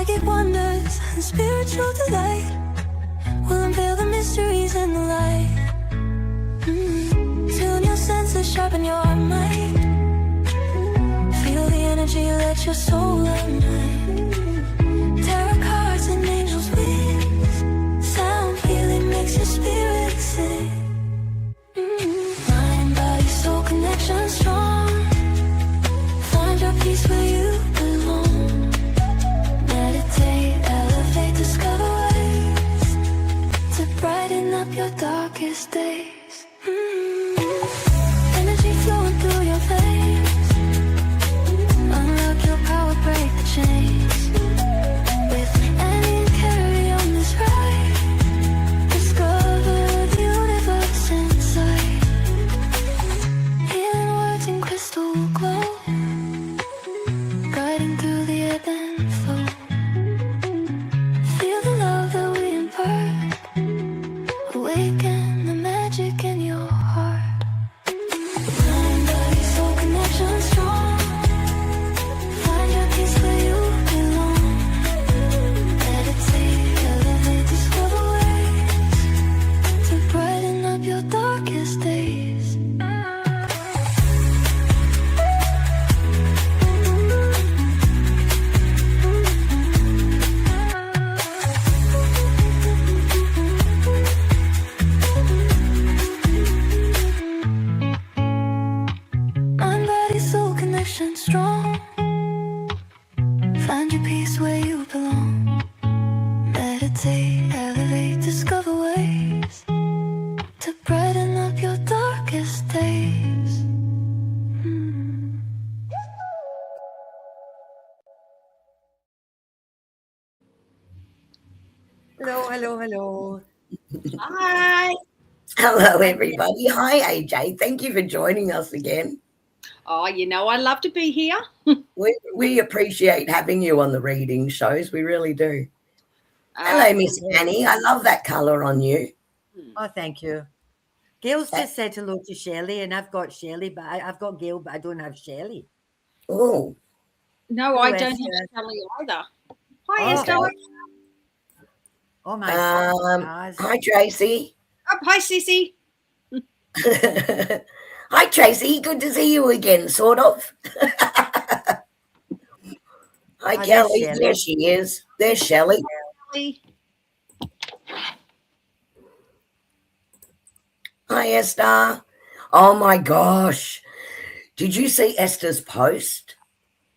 psychic wonders and spiritual delight will unveil the mysteries in the light. Tune your senses, sharpen your mind. Feel the energy, let your soul unwind. Tarot cards and angels' wings. Sound healing makes your spirit sing. Mind, body, soul connection strong. Find your peace where you belong. Meditate, elevate, discover ways to brighten up your darkest days. Energy flowing through your veins. Unlock your power, break the chains. With Annie and Carrie on this ride, discover the universe inside. Healing words in crystal glow, guiding through the ebb and flow. Feel the love that we impart. Awaken the magic in your heart. Mind, body, soul connection strong. Find your peace where you belong. Meditate, elevate, discover ways to brighten up your darkest days. Mind, body, soul connection strong. Find your peace where you belong. Meditate, elevate, discover ways to brighten up your darkest days. Hello, hello, hello. Hi. Hello, everybody. Hi, AJ. Thank you for joining us again. Oh, I love to be here. We appreciate having you on the reading shows. We really do. Hello, Miss Annie. I love that colour on you. Oh, thank you. Gail's just said hello to Shelley, and I've got Shelley, but I've got Gail, but I don't have Shelley. Oh. No, I don't have Shelley either. Hi, Esther. Oh, my God. Hi, Tracy. Oh, hi, Sissy. Hi, Tracy. Good to see you again, sort of. Hi, Kelly. There she is. There's Shelley. Hi, Esther. Oh, my gosh. Did you see Esther's post?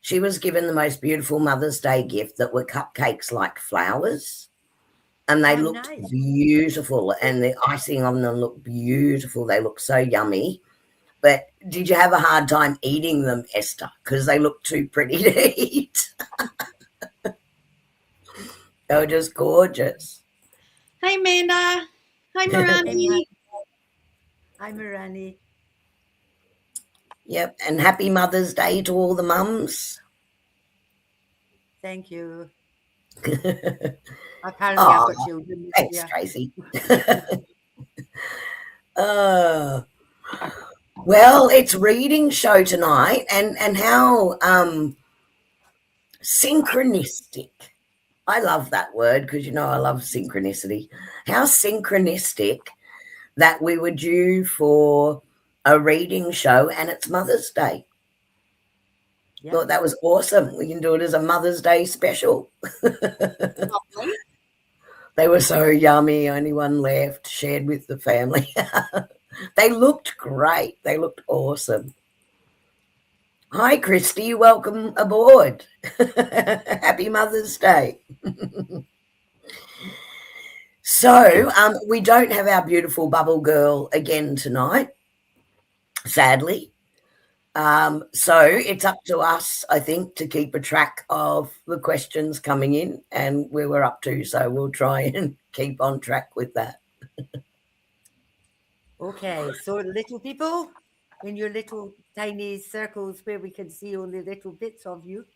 She was given the most beautiful Mother's Day gift that were cupcakes like flowers. And they looked beautiful, and the icing on them looked beautiful. They looked so yummy. But did you have a hard time eating them, Esther? Because they looked too pretty to eat. They were just gorgeous. Hey, Amanda. Hi, Mirani. Hi, Mirani. Yep, and happy Mother's Day to all the mums. Thank you. Apparently, I've got children. Thanks, Tracy. Well, it's reading show tonight, and how synchronistic. I love that word because, I love synchronicity. How synchronistic that we were due for a reading show and it's Mother's Day. Yep. Thought that was awesome. We can do it as a Mother's Day special. They were so yummy. Only one left, shared with the family. They looked great. They looked awesome. Hi, Christy. Welcome aboard. Happy Mother's Day. So we don't have our beautiful bubble girl again tonight, sadly. So it's up to us, I think, to keep a track of the questions coming in and where we're up to. So we'll try and keep on track with that. Okay, so little people, in your little tiny circles where we can see only little bits of you,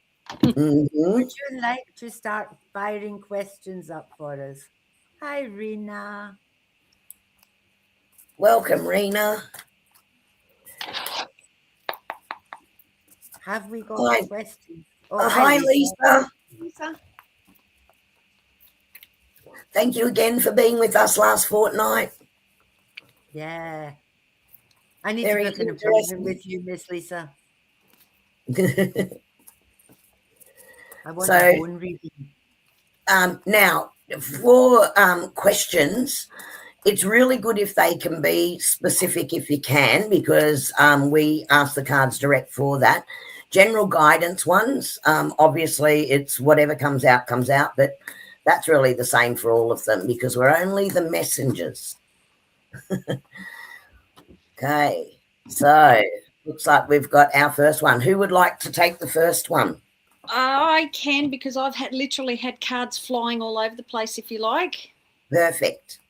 would you like to start firing questions up for us? Hi, Rena. Welcome, Rena. Have we got questions? Oh, hi, Lisa. Lisa. Thank you again for being with us last fortnight. Yeah. I need Very to book an appointment with you, Miss Lisa. I want a So bone reading. now, for questions, it's really good if they can be specific if you can, because we ask the cards direct for that. General guidance ones, obviously it's whatever comes out, but that's really the same for all of them because we're only the messengers. Okay, so looks like we've got our first one. Who would like to take the first one? I can, because I've literally had cards flying all over the place, if you like. Perfect.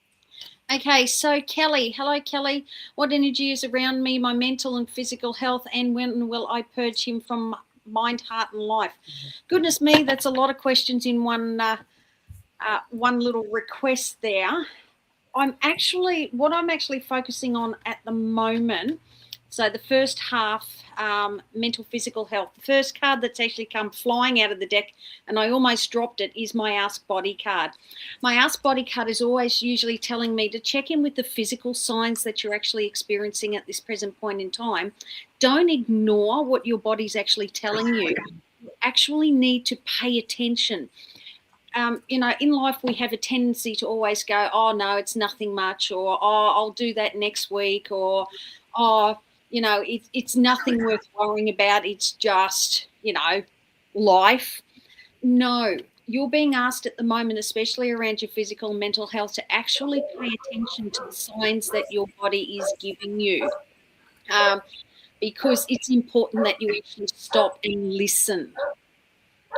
Okay, so Kelly. Hello, Kelly. What energy is around me, my mental and physical health, and when will I purge him from mind, heart, and life? Goodness me, that's a lot of questions in one little request there. What I'm actually focusing on at the moment. So the first half, mental, physical health. The first card that's actually come flying out of the deck, and I almost dropped it, is my Ask Body card. My Ask Body card is always usually telling me to check in with the physical signs that you're actually experiencing at this present point in time. Don't ignore what your body's actually telling you. You actually need to pay attention. In life, we have a tendency to always go, oh, no, it's nothing much, or, oh, I'll do that next week, or, oh, it's nothing worth worrying about. It's just, life. No, you're being asked at the moment, especially around your physical and mental health, to actually pay attention to the signs that your body is giving you. Because it's important that you actually stop and listen.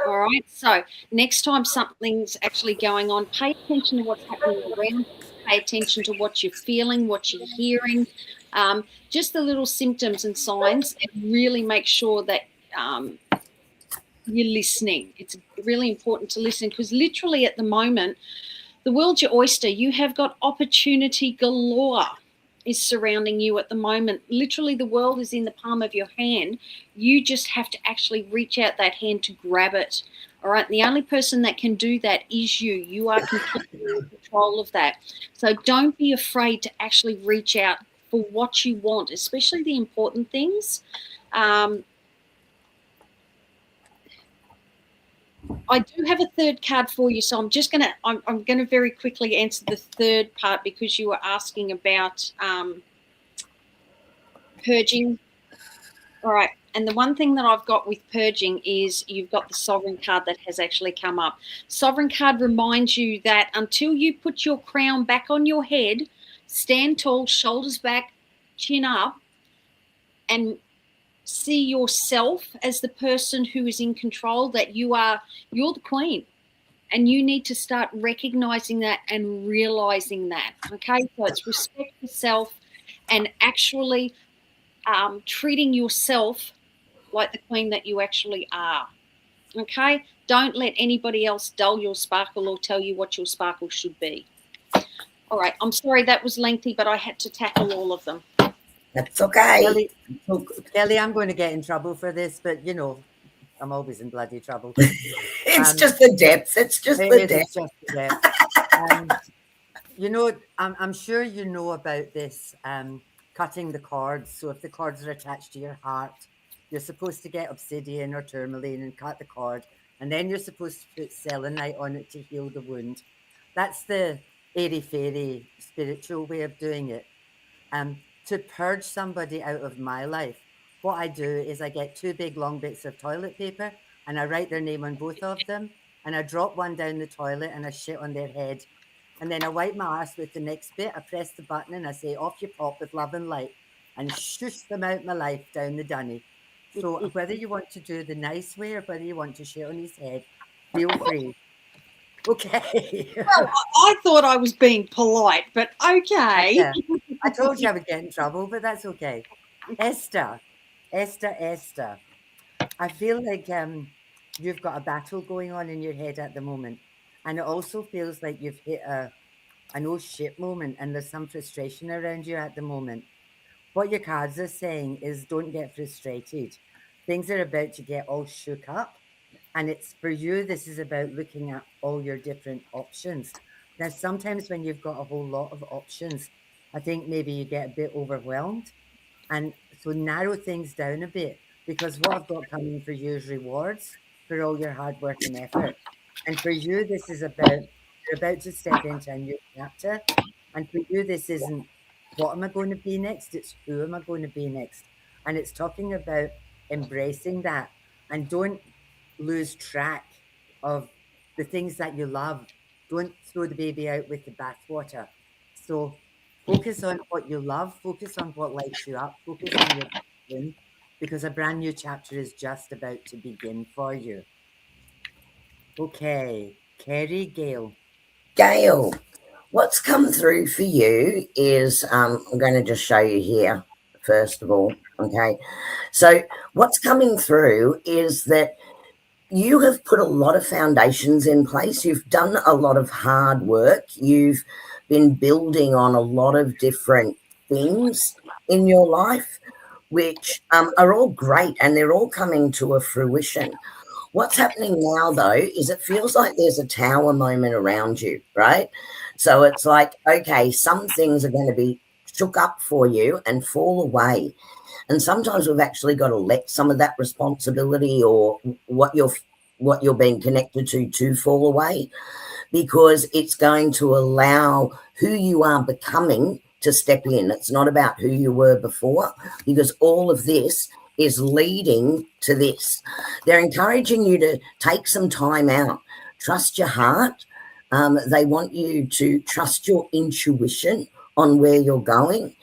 All right. So next time something's actually going on, pay attention to what's happening around you. Pay attention to what you're feeling, what you're hearing, just the little symptoms and signs, and really make sure that you're listening. It's really important to listen, because literally at the moment, the world's your oyster. You have got opportunity galore is surrounding you at the moment. Literally, the world is in the palm of your hand. You just have to actually reach out that hand to grab it. All right. And the only person that can do that is you. You are completely in control of that. So don't be afraid to actually reach out for what you want, especially the important things. I do have a third card for you, so I'm gonna very quickly answer the third part, because you were asking about purging. All right. And the one thing that I've got with purging is you've got the Sovereign card that has actually come up. Sovereign card reminds you that until you put your crown back on your head, stand tall, shoulders back, chin up, and see yourself as the person who is in control, that you're the queen. And you need to start recognizing that and realizing that. Okay. So it's respect yourself and actually treating yourself like the queen that you actually are. Okay. Don't let anybody else dull your sparkle or tell you what your sparkle should be. All right. I'm sorry that was lengthy, but I had to tackle all of them. That's okay. Kelly, I'm going to get in trouble for this, but I'm always in bloody trouble. It's just the depth. It's just the depth. It's just the depth. I'm sure you know about this cutting the cords. So if the cords are attached to your heart, you're supposed to get obsidian or tourmaline and cut the cord, and then you're supposed to put selenite on it to heal the wound. That's the airy-fairy spiritual way of doing it. To purge somebody out of my life, what I do is I get 2 big long bits of toilet paper and I write their name on both of them, and I drop one down the toilet and I shit on their head. And then I wipe my ass with the next bit. I press the button and I say, off you pop with love and light, and shush them out my life down the dunny. So whether you want to do the nice way or whether you want to shit on his head, feel free. Okay. Well, I thought I was being polite, but okay. Yeah. I told you I would get in trouble, but that's okay. Esther. I feel like you've got a battle going on in your head at the moment. And it also feels like you've hit an oh shit moment, and there's some frustration around you at the moment. What your cards are saying is don't get frustrated. Things are about to get all shook up. And it's for you, this is about looking at all your different options. Now, sometimes when you've got a whole lot of options, I think maybe you get a bit overwhelmed. And so narrow things down a bit, because what I've got coming for you is rewards for all your hard work and effort. And for you, this is about, you're about to step into a new chapter. And for you, this isn't what am I going to be next? It's who am I going to be next? And it's talking about embracing that, and don't lose track of the things that you love. Don't throw the baby out with the bathwater. So focus on what you love, focus on what lights you up, focus on your passion, because a brand new chapter is just about to begin for you. Okay, Kerry Gale. Gail, what's come through for you is I'm going to just show you here, first of all. Okay. So, what's coming through is that you have put a lot of foundations in place. You've done a lot of hard work. You've been building on a lot of different things in your life, which are all great and they're all coming to a fruition. What's happening now, though, is it feels like there's a tower moment around you, right? So it's like, okay, some things are going to be shook up for you and fall away. And sometimes we've actually got to let some of that responsibility or what you're being connected to fall away, because it's going to allow who you are becoming to step in. It's not about who you were before, because all of this is leading to this. They're encouraging you to take some time out, trust your heart. They want you to trust your intuition on where you're going,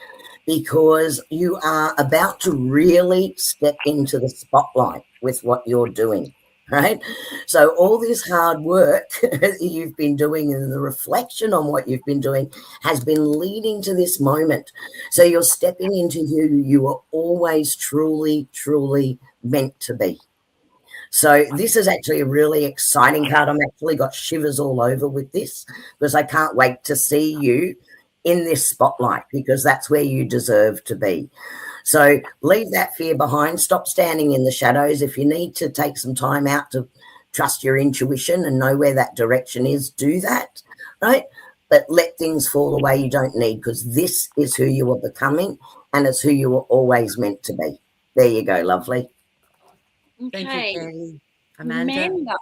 because you are about to really step into the spotlight with what you're doing, right? So all this hard work that you've been doing and the reflection on what you've been doing has been leading to this moment. So you're stepping into who you are always truly, truly meant to be. So this is actually a really exciting card. I'm actually got shivers all over with this, because I can't wait to see you in this spotlight, because that's where you deserve to be. So leave that fear behind. Stop standing in the shadows. If you need to take some time out to trust your intuition and know where that direction is, do that, right? But let things fall away you don't need, because this is who you are becoming and it's who you were always meant to be. There you go, lovely. Thank you, Okay, Kerry. Amanda.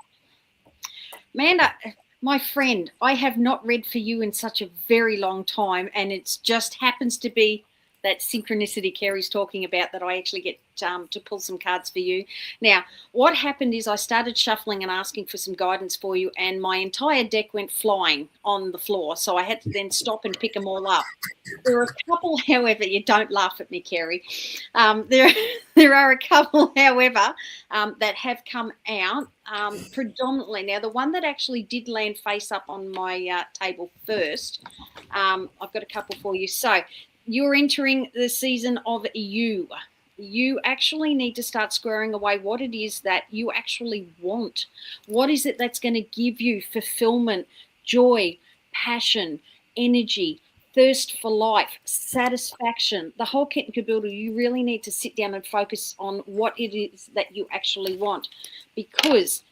Amanda, my friend, I have not read for you in such a very long time, and it just happens to be that synchronicity Kerry's talking about that I actually get to pull some cards for you. Now, what happened is I started shuffling and asking for some guidance for you, and my entire deck went flying on the floor, so I had to then stop and pick them all up. There are a couple, however, you don't laugh at me, Kerry. There are a couple, however, that have come out predominantly. Now, the one that actually did land face up on my table first, I've got a couple for you. So you're entering the season of you. You actually need to start squaring away what it is that you actually want. What is it that's going to give you fulfillment, joy, passion, energy, thirst for life, satisfaction, the whole kit and caboodle? You really need to sit down and focus on what it is that you actually want, because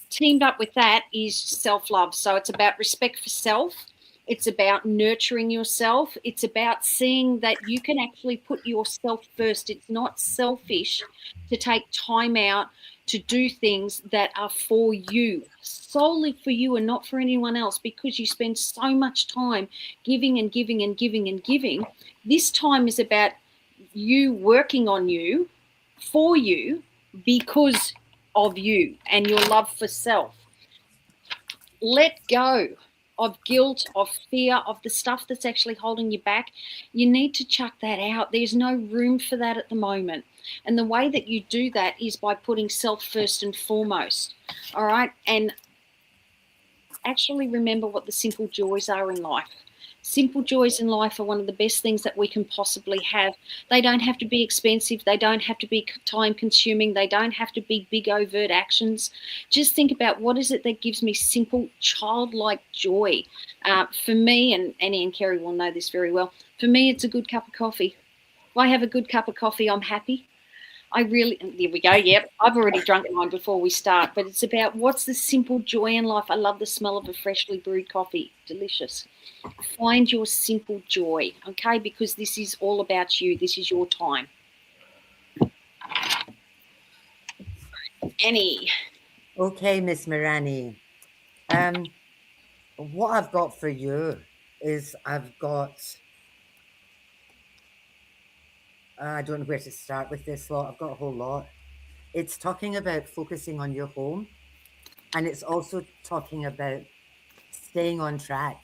teamed up with that is self-love. So it's about respect for self. It's about nurturing yourself. It's about seeing that you can actually put yourself first. It's not selfish to take time out to do things that are for you, solely for you and not for anyone else, because you spend so much time giving and giving and giving and giving. This time is about you working on you, for you, because of you and your love for self. Let go of guilt, of fear, of the stuff that's actually holding you back. You need to chuck that out. There's no room for that at the moment. And the way that you do that is by putting self first and foremost. All right. And actually remember what the simple joys are in life. Simple joys in life are one of the best things that we can possibly have. They don't have to be expensive. They don't have to be time consuming. They don't have to be big overt actions. Just think about, what is it that gives me simple childlike joy? For me, and Annie and Kerry will know this very well, for me it's a good cup of coffee. If I have a good cup of coffee, I'm happy. There we go. Yep. I've already drunk mine before we start, but it's about what's the simple joy in life. I love the smell of a freshly brewed coffee. Delicious. Find your simple joy, okay? Because this is all about you. This is your time. Annie. Okay, Miss Mirani. What I've got for you is I've got. I don't know where to start with this lot. I've got a whole lot. It's talking about focusing on your home, and it's also talking about staying on track.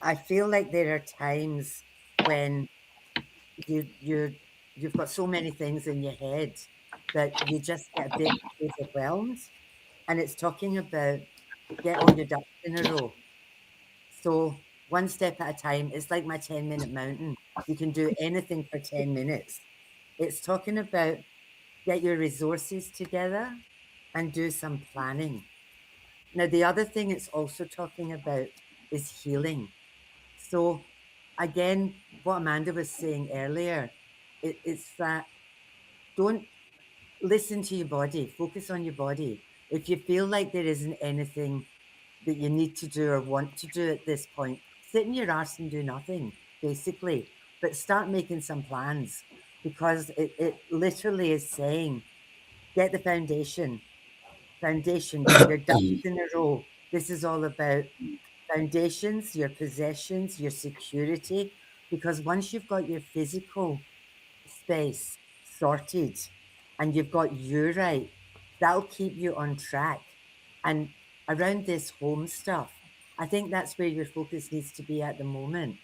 I feel like there are times when you've got so many things in your head that you just get a bit overwhelmed. And it's talking about get all your ducks in a row. So one step at a time. It's like my 10-minute mountain. You can do anything for 10 minutes. It's talking about get your resources together and do some planning. Now, the other thing it's also talking about is healing. So, again, what Amanda was saying earlier, it's that don't listen to your body, focus on your body. If you feel like there isn't anything that you need to do or want to do at this point, sit in your arse and do nothing, basically. But start making some plans because it literally is saying get the foundation, get your ducks in a row. This is all about foundations, your possessions, your security. Because once you've got your physical space sorted and you've got you right, that'll keep you on track. And around this home stuff, I think that's where your focus needs to be at the moment.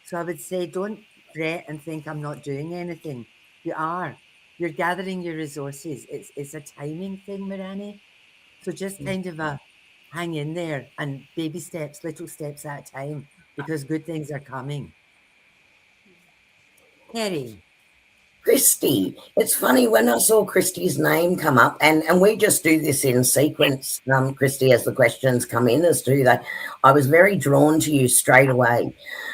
So I would say don't fret and think I'm not doing anything. You are. You're gathering your resources. It's a timing thing, Mirani. So just kind of hang in there and baby steps, little steps at a time, because good things are coming. Kerry. Christy. It's funny when I saw Christy's name come up, and we just do this in sequence, Christy, as the questions come in, as do they. I was very drawn to you straight away.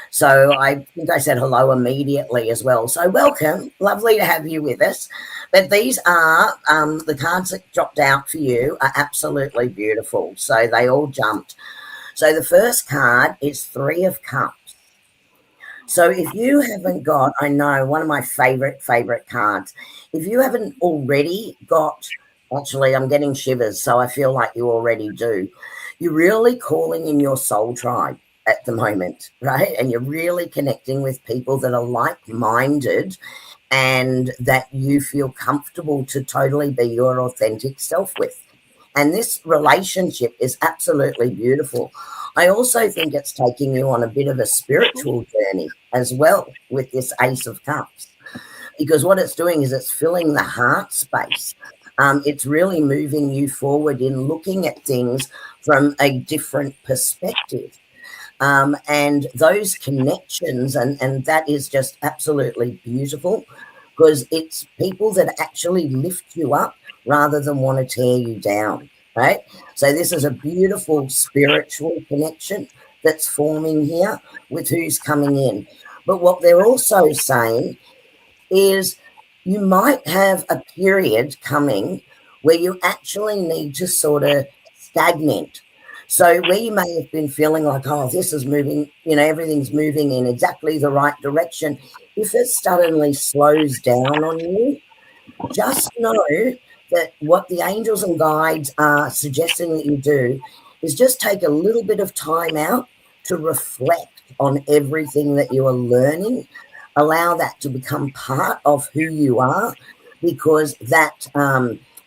So I think I said hello immediately as well. So welcome. Lovely to have you with us. But these are the cards that dropped out for you are absolutely beautiful. So they all jumped. So the first card is 3 of Cups. So if you haven't got, I know, one of my favorite cards, if you haven't already got, actually, I'm getting shivers, so I feel like you already do. You're really calling in your soul tribe at the moment, right? And you're really connecting with people that are like-minded and that you feel comfortable to totally be your authentic self with. And this relationship is absolutely beautiful. I also think it's taking you on a bit of a spiritual journey as well with this Ace of Cups, because what it's doing is it's filling the heart space. It's really moving you forward in looking at things from a different perspective. And those connections, and that is just absolutely beautiful, because it's people that actually lift you up rather than want to tear you down, right? So this is a beautiful spiritual connection that's forming here with who's coming in. But what they're also saying is you might have a period coming where you actually need to sort of stagnate. So where you may have been feeling like, oh, this is moving, everything's moving in exactly the right direction. If it suddenly slows down on you, just know that what the angels and guides are suggesting that you do is just take a little bit of time out to reflect on everything that you are learning. Allow that to become part of who you are, because that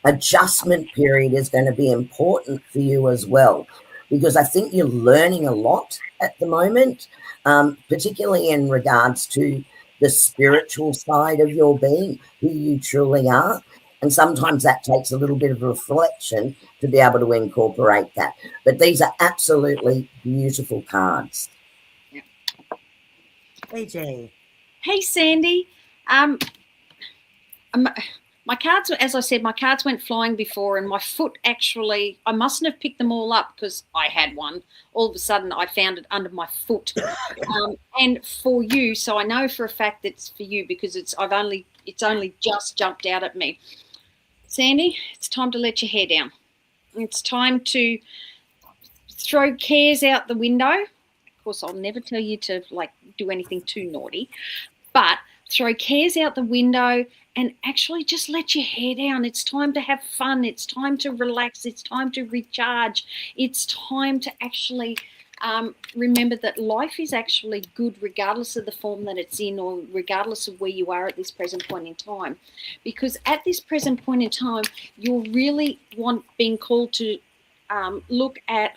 adjustment period is going to be important for you as well, because I think you're learning a lot at the moment, particularly in regards to the spiritual side of your being, who you truly are. And sometimes that takes a little bit of reflection to be able to incorporate that. But these are absolutely beautiful cards. Yeah. AJ. Hey, Sandy. My cards, as I said, my cards went flying before, and my foot actually, I mustn't have picked them all up because I had one. All of a sudden, I found it under my foot. And for you, so I know for a fact it's for you because it's only just jumped out at me. Sandy, it's time to let your hair down. It's time to throw cares out the window. Of course, I'll never tell you to do anything too naughty, but throw cares out the window and actually just let your hair down. It's time to have fun. It's time to relax. It's time to recharge. It's time to actually remember that life is actually good regardless of the form that it's in or regardless of where you are at this present point in time. Because at this present point in time, you're really being called to look at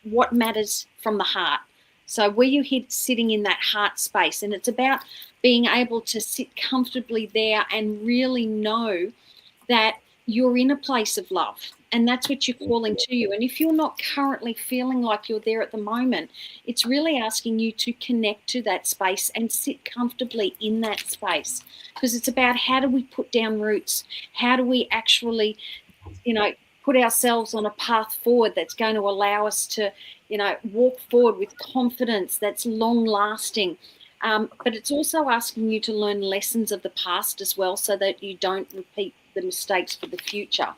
what matters from the heart. So where you're sitting in that heart space, and it's about being able to sit comfortably there and really know that you're in a place of love, and that's what you're calling to you. And if you're not currently feeling like you're there at the moment, it's really asking you to connect to that space and sit comfortably in that space, because it's about how do we put down roots? How do we actually, put ourselves on a path forward that's going to allow us to, walk forward with confidence that's long lasting. But it's also asking you to learn lessons of the past as well so that you don't repeat the mistakes for the future.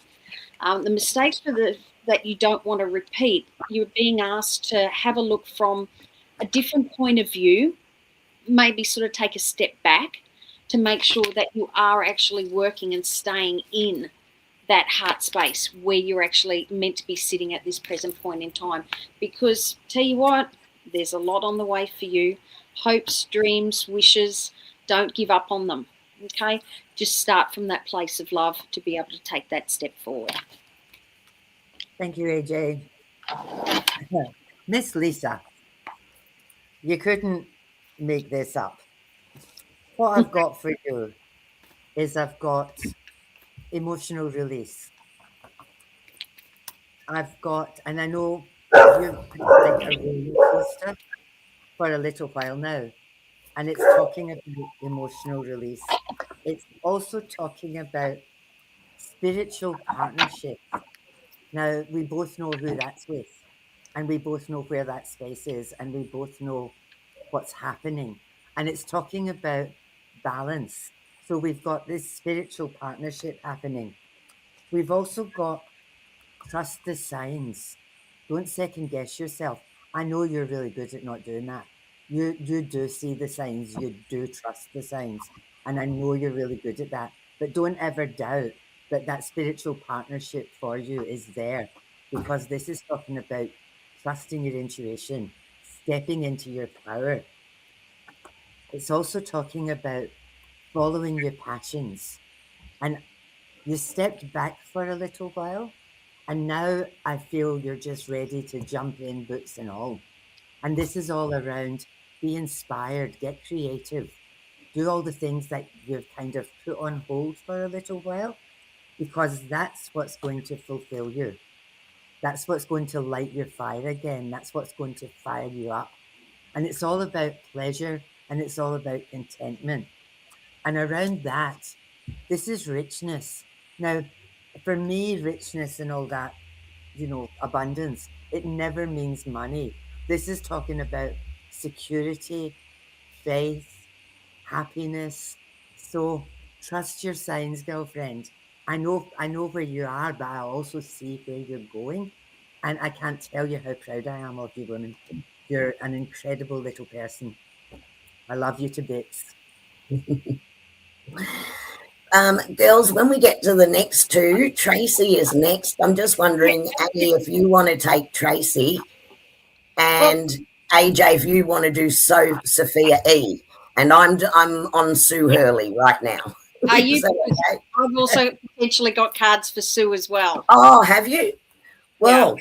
The mistakes that you don't want to repeat, you're being asked to have a look from a different point of view, maybe sort of take a step back to make sure that you are actually working and staying in that heart space where you're actually meant to be sitting at this present point in time. Because tell you what, there's a lot on the way for you. Hopes, dreams, wishes, don't give up on them. Okay, just start from that place of love to be able to take that step forward. Thank you, AJ. Miss Lisa, you couldn't make this up. What I've got for you is I've got emotional release. I've got, and I know you've been like a roller coaster for a little while now, and it's talking about emotional release. It's also talking about spiritual partnership. Now, we both know who that's with, and we both know where that space is, and we both know what's happening. And it's talking about balance. So we've got this spiritual partnership happening. We've also got trust the signs. Don't second guess yourself. I know you're really good at not doing that. You do see the signs. You do trust the signs. And I know you're really good at that. But don't ever doubt that spiritual partnership for you is there, because this is talking about trusting your intuition, stepping into your power. It's also talking about following your passions. And you stepped back for a little while, and now I feel you're just ready to jump in, boots and all. And this is all around be inspired, get creative, do all the things that you've kind of put on hold for a little while, because that's what's going to fulfill you. That's what's going to light your fire again. That's what's going to fire you up. And it's all about pleasure, and it's all about contentment. And around that, this is richness. Now, for me, richness and all that, abundance, it never means money. This is talking about security, faith, happiness. So trust your signs, girlfriend. I know where you are, but I also see where you're going. And I can't tell you how proud I am of you, women. You're an incredible little person. I love you to bits. Girls, when we get to the next two, Tracy is next. I'm just wondering, Abby, if you want to take Tracy, and AJ, if you want to do Sophia E. And I'm on Sue Hurley right now. Are you? Okay? I've also potentially got cards for Sue as well. Oh, have you? Well,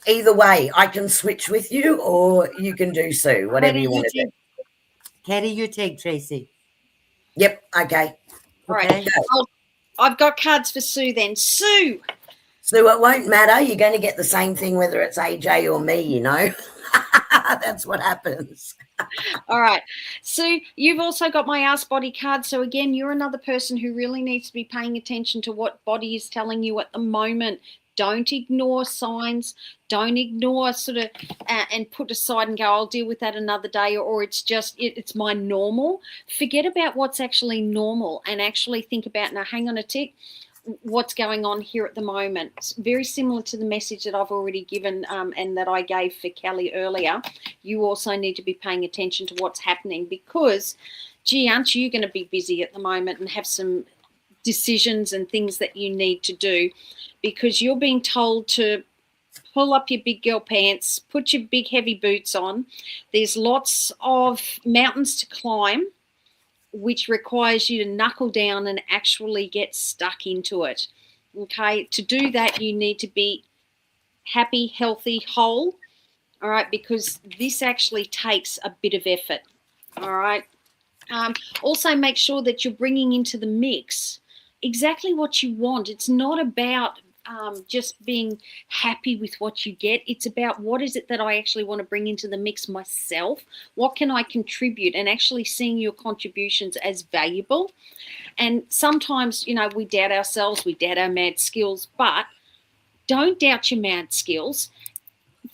either way, I can switch with you, or you can do Sue, whatever you want to do. Kerry, you take Tracy. Yep, okay. All right. I've got cards for Sue then. Sue, it won't matter. You're going to get the same thing whether it's AJ or me, That's what happens. All right. So you've also got my Ask Body card. So again, you're another person who really needs to be paying attention to what body is telling you at the moment. Don't ignore signs. Don't ignore sort of and put aside and go, I'll deal with that another day, or it's just it's my normal. Forget about what's actually normal and actually think about, now hang on a tick, what's going on here at the moment. It's very similar to the message that I've already given and that I gave for Kelly earlier. You also need to be paying attention to what's happening because, gee, aren't you going to be busy at the moment and have some decisions and things that you need to do, because you're being told to pull up your big girl pants, put your big heavy boots on. There's lots of mountains to climb, which requires you to knuckle down and actually get stuck into it. Okay, to do that, you need to be happy, healthy, whole. All right, because this actually takes a bit of effort. All right. Also, make sure that you're bringing into the mix exactly what you want. It's not about just being happy with what you get. It's about what is it that I actually want to bring into the mix myself? What can I contribute? And actually seeing your contributions as valuable. And sometimes, you know, we doubt ourselves, we doubt our mad skills, but don't doubt your mad skills.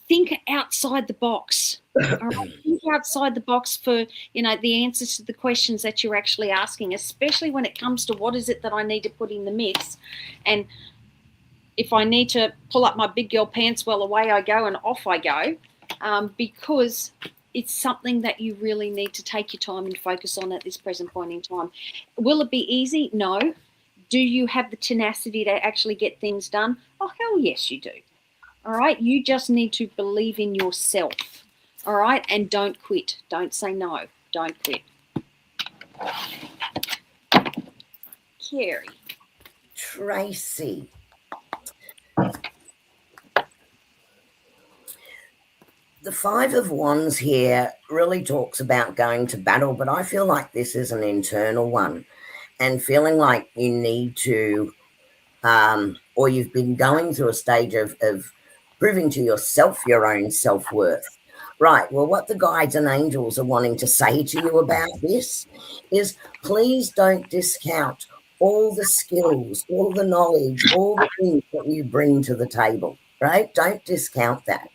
Think outside the box. All right? Think outside the box for, you know, the answers to the questions that you're actually asking, especially when it comes to what is it that I need to put in the mix. And if I need to pull up my big girl pants, well, away I go and off I go, because it's something that you really need to take your time and focus on at this present point in time. Will it be easy? No. Do you have the tenacity to actually get things done? Oh, hell yes, you do. All right. You just need to believe in yourself. All right. And don't quit. Don't say no. Don't quit. Carrie. Tracy. The Five of Wands here really talks about going to battle, but I feel like this is an internal one and feeling like you need to, or you've been going through a stage of proving to yourself your own self-worth. Right. Well, what the guides and angels are wanting to say to you about this is please don't discount all the skills, all the knowledge, all the things that you bring to the table, right? Don't discount that,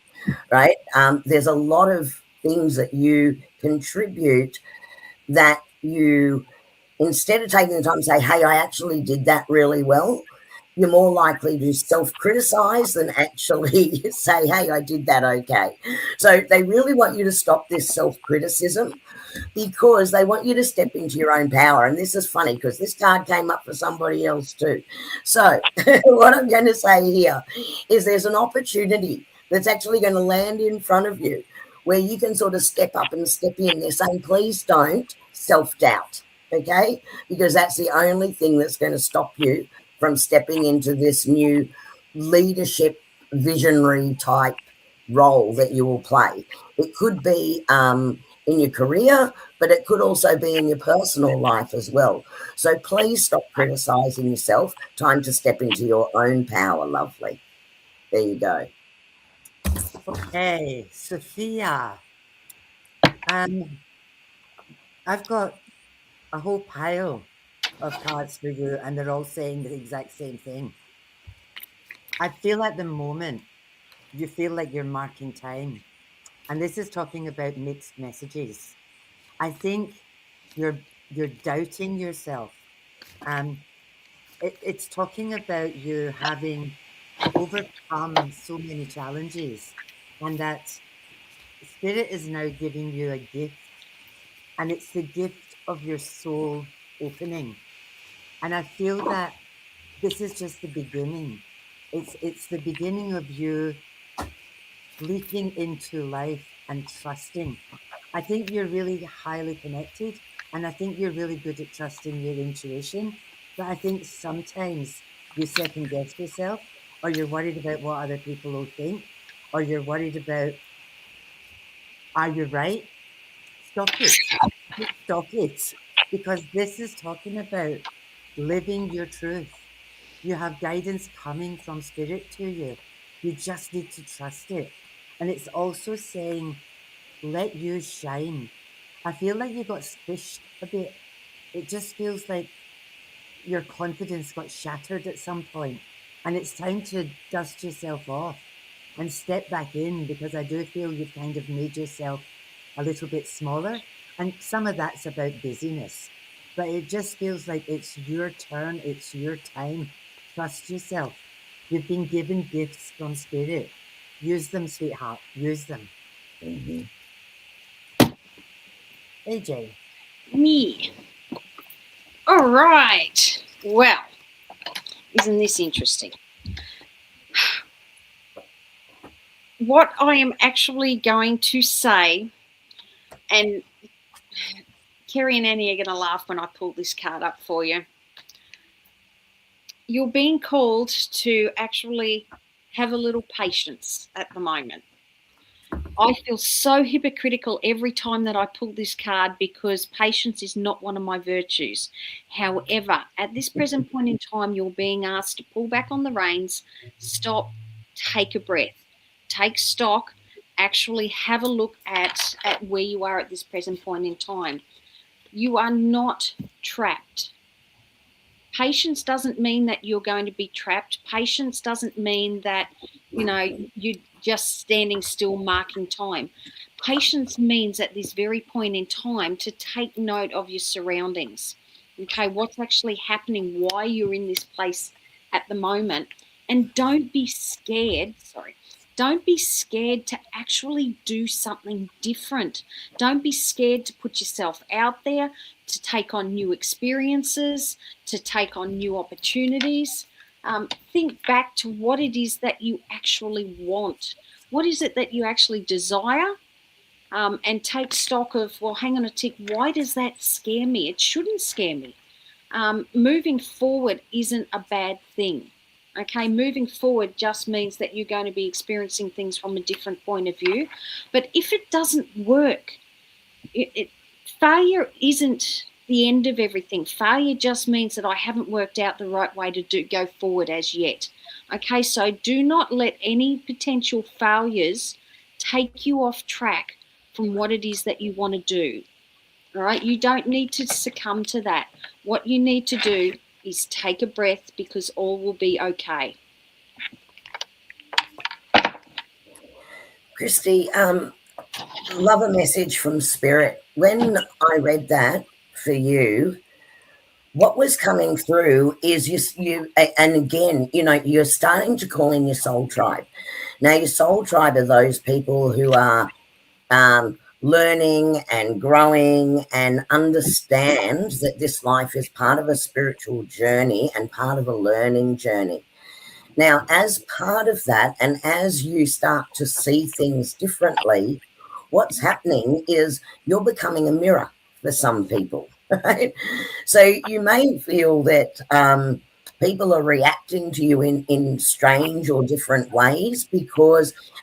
right? There's a lot of things that you contribute that you, instead of taking the time to say, hey, I actually did that really well, you're more likely to self-criticize than actually say, hey, I did that okay. So they really want you to stop this self-criticism because they want you to step into your own power. And this is funny because this card came up for somebody else too. So what I'm going to say here is there's an opportunity that's actually going to land in front of you where you can sort of step up and step in. They're saying, please don't self-doubt, okay? Because that's the only thing that's going to stop you from stepping into this new leadership, visionary type role that you will play. It could be in your career, but it could also be in your personal life as well. So please stop criticizing yourself. Time to step into your own power, lovely. There you go. Okay, Sophia. I've got a whole pile of cards for you, and they're all saying the exact same thing. I feel at the moment you feel like you're marking time, and this is talking about mixed messages. I think you're doubting yourself. It's talking about you having overcome so many challenges, and that Spirit is now giving you a gift, and it's the gift of your soul opening. And I feel that this is just the beginning. It's the beginning of you leaping into life and trusting. I think you're really highly connected, and I think you're really good at trusting your intuition. But I think sometimes you second guess yourself, or you're worried about what other people will think, or you're worried about, are you right? Stop it. Stop it. Because this is talking about living your truth. You have guidance coming from Spirit to you. You just need to trust it. And it's also saying, let you shine. I feel like you got squished a bit. It just feels like your confidence got shattered at some point, and it's time to dust yourself off and step back in, because I do feel you've kind of made yourself a little bit smaller, and some of that's about busyness, but it just feels like it's your turn, it's your time. Trust yourself. You've been given gifts from spirit. Use them, sweetheart. Use them. Mhm. AJ. Me. All right. Well, isn't this interesting? What I am actually going to say, and Kerry and Annie are going to laugh when I pull this card up for you. You're being called to actually have a little patience at the moment. I feel so hypocritical every time that I pull this card, because patience is not one of my virtues. However, at this present point in time, you're being asked to pull back on the reins, stop, take a breath, take stock, actually have a look at where you are at this present point in time. You are not trapped. Patience doesn't mean that you're going to be trapped. Patience doesn't mean that, you're just standing still marking time. Patience means at this very point in time to take note of your surroundings. Okay, what's actually happening, why you're in this place at the moment. And don't be scared. Don't be scared to actually do something different. Don't be scared to put yourself out there, to take on new experiences, to take on new opportunities. Think back to what it is that you actually want. What is it that you actually desire? And take stock of, well, hang on a tick, why does that scare me? It shouldn't scare me. Moving forward isn't a bad thing. Okay, moving forward just means that you're going to be experiencing things from a different point of view. But if it doesn't work, failure isn't the end of everything. Failure just means that I haven't worked out the right way to go forward as yet. Okay, so do not let any potential failures take you off track from what it is that you want to do. All right, you don't need to succumb to that. What you need to do is take a breath, because all will be okay. Christy, love a message from Spirit. When I read that for you, what was coming through is you and again, you're starting to call in your soul tribe. Now, your soul tribe are those people who are learning and growing and understand that this life is part of a spiritual journey and part of a learning journey. Now, as part of that, and as you start to see things differently, what's happening is you're becoming a mirror for some people, right? So you may feel that people are reacting to you in strange or different ways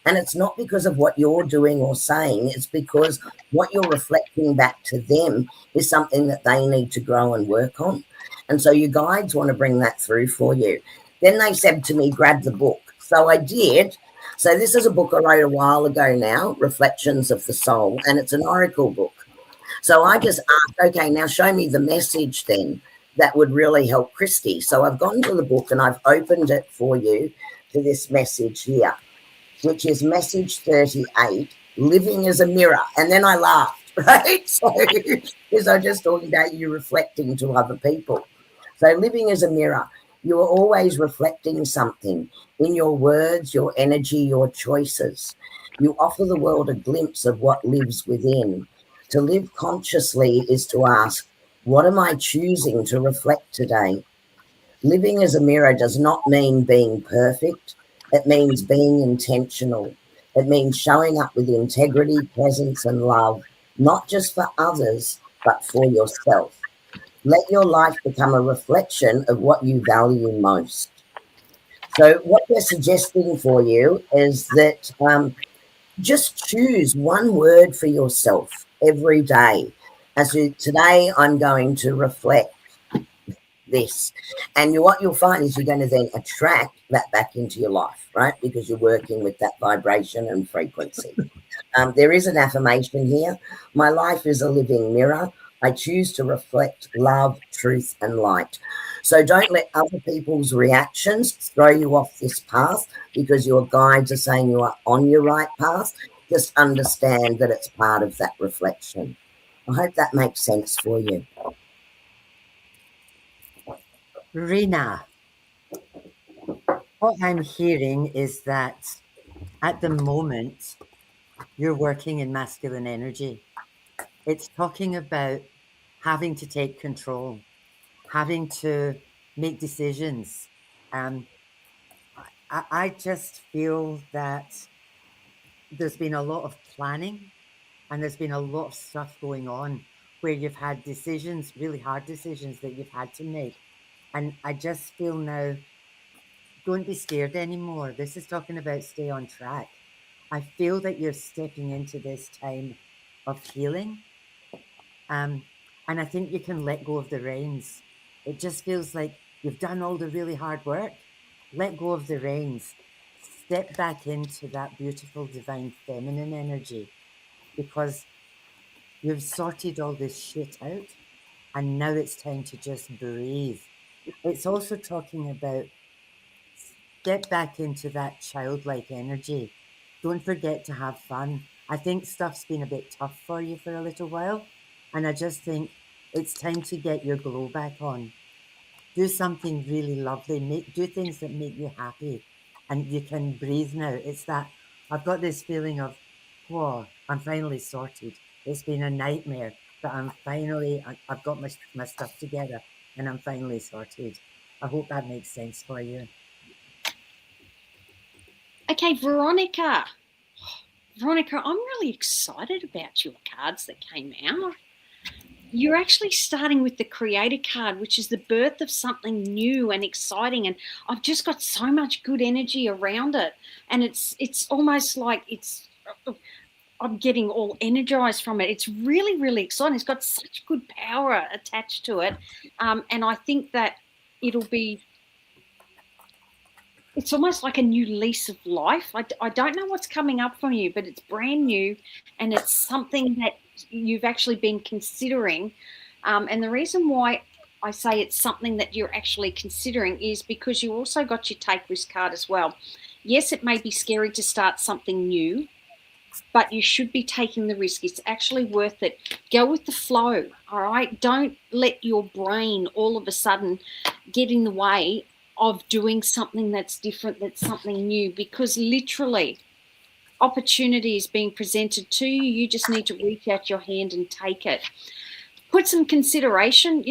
and it's not because of what you're doing or saying, it's because what you're reflecting back to them is something that they need to grow and work on. And so your guides want to bring that through for you. Then they said to me, grab the book. So I did. So this is a book I wrote a while ago now, Reflections of the Soul, and it's an oracle book. So I just asked, okay, now show me the message then that would really help Christy. So I've gone to the book and I've opened it for you to this message here, which is message 38, living as a mirror. And then I laughed, right? So because I'm just talking about you reflecting to other people. So living as a mirror, you're always reflecting something in your words, your energy, your choices. You offer the world a glimpse of what lives within. To live consciously is to ask, what am I choosing to reflect today? Living as a mirror does not mean being perfect. It means being intentional. It means showing up with integrity, presence, and love, not just for others, but for yourself. Let your life become a reflection of what you value most. So what we're suggesting for you is that just choose one word for yourself every day. Today, I'm going to reflect this. And what you'll find is you're going to then attract that back into your life, right? Because you're working with that vibration and frequency. There is an affirmation here. My life is a living mirror. I choose to reflect love, truth, and light. So don't let other people's reactions throw you off this path because your guides are saying you are on your right path. Just understand that it's part of that reflection. I hope that makes sense for you. Rena, what I'm hearing is that at the moment you're working in masculine energy. It's talking about having to take control, having to make decisions. I just feel that there's been a lot of planning and there's been a lot of stuff going on where you've had decisions, really hard decisions that you've had to make. And I just feel now, don't be scared anymore. This is talking about stay on track. I feel that you're stepping into this time of healing. And I think you can let go of the reins. It just feels like you've done all the really hard work. Let go of the reins. Step back into that beautiful divine feminine energy because you've sorted all this shit out and now it's time to just breathe. It's also talking about get back into that childlike energy. Don't forget to have fun. I think stuff's been a bit tough for you for a little while, and I just think it's time to get your glow back on. Do something really lovely. Do things that make you happy, and you can breathe now. It's that I've got this feeling of, whoa, I'm finally sorted. It's been a nightmare, but I've got my stuff together, and I'm finally sorted. I hope that makes sense for you. Okay, Veronica. Veronica, I'm really excited about your cards that came out. You're actually starting with the Creator card, which is the birth of something new and exciting. And I've just got so much good energy around it. And it's almost like I'm getting all energized from it. It's really, really exciting. It's got such good power attached to it. And I think that it's almost like a new lease of life. I don't know what's coming up from you, but it's brand new and it's something that you've actually been considering. And the reason why I say it's something that you're actually considering is because you also got your take risk card as well. Yes, it may be scary to start something new, but you should be taking the risk. It's actually worth it. Go with the flow, all right? Don't let your brain all of a sudden get in the way of doing something that's different, that's something new, because literally opportunity is being presented to you. You just need to reach out your hand and take it. Put some consideration.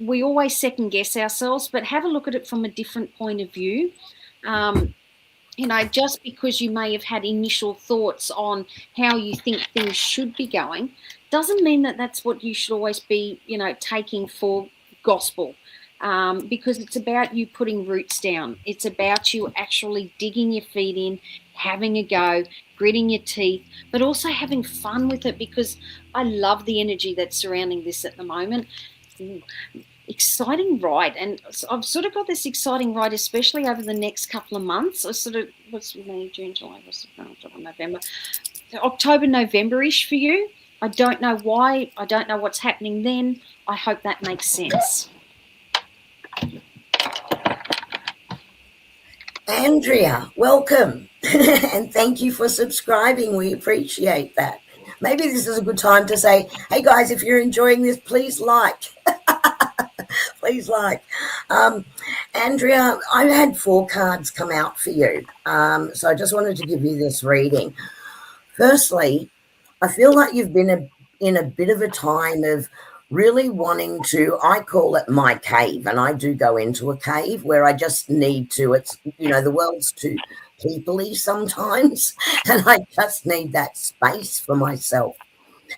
We always second guess ourselves, but have a look at it from a different point of view. Just because you may have had initial thoughts on how you think things should be going, doesn't mean that that's what you should always be, taking for gospel. Because it's about you putting roots down. It's about you actually digging your feet in, having a go, gritting your teeth, but also having fun with it, because I love the energy that's surrounding this at the moment. Exciting ride. And I've sort of got this exciting ride, especially over the next couple of months. What's May, June, July, November, October, November-ish for you. I don't know why. I don't know what's happening then. I hope that makes sense. Andrea, welcome. And thank you for subscribing. We appreciate that. Maybe this is a good time to say, hey guys, if you're enjoying this, please like. Please like. Andrea, I've had 4 cards come out for you. So I just wanted to give you this reading. Firstly, I feel like you've been in a bit of a time of really wanting to, I call it my cave, and I do go into a cave where I just need to, it's, the world's too people-y sometimes, and I just need that space for myself.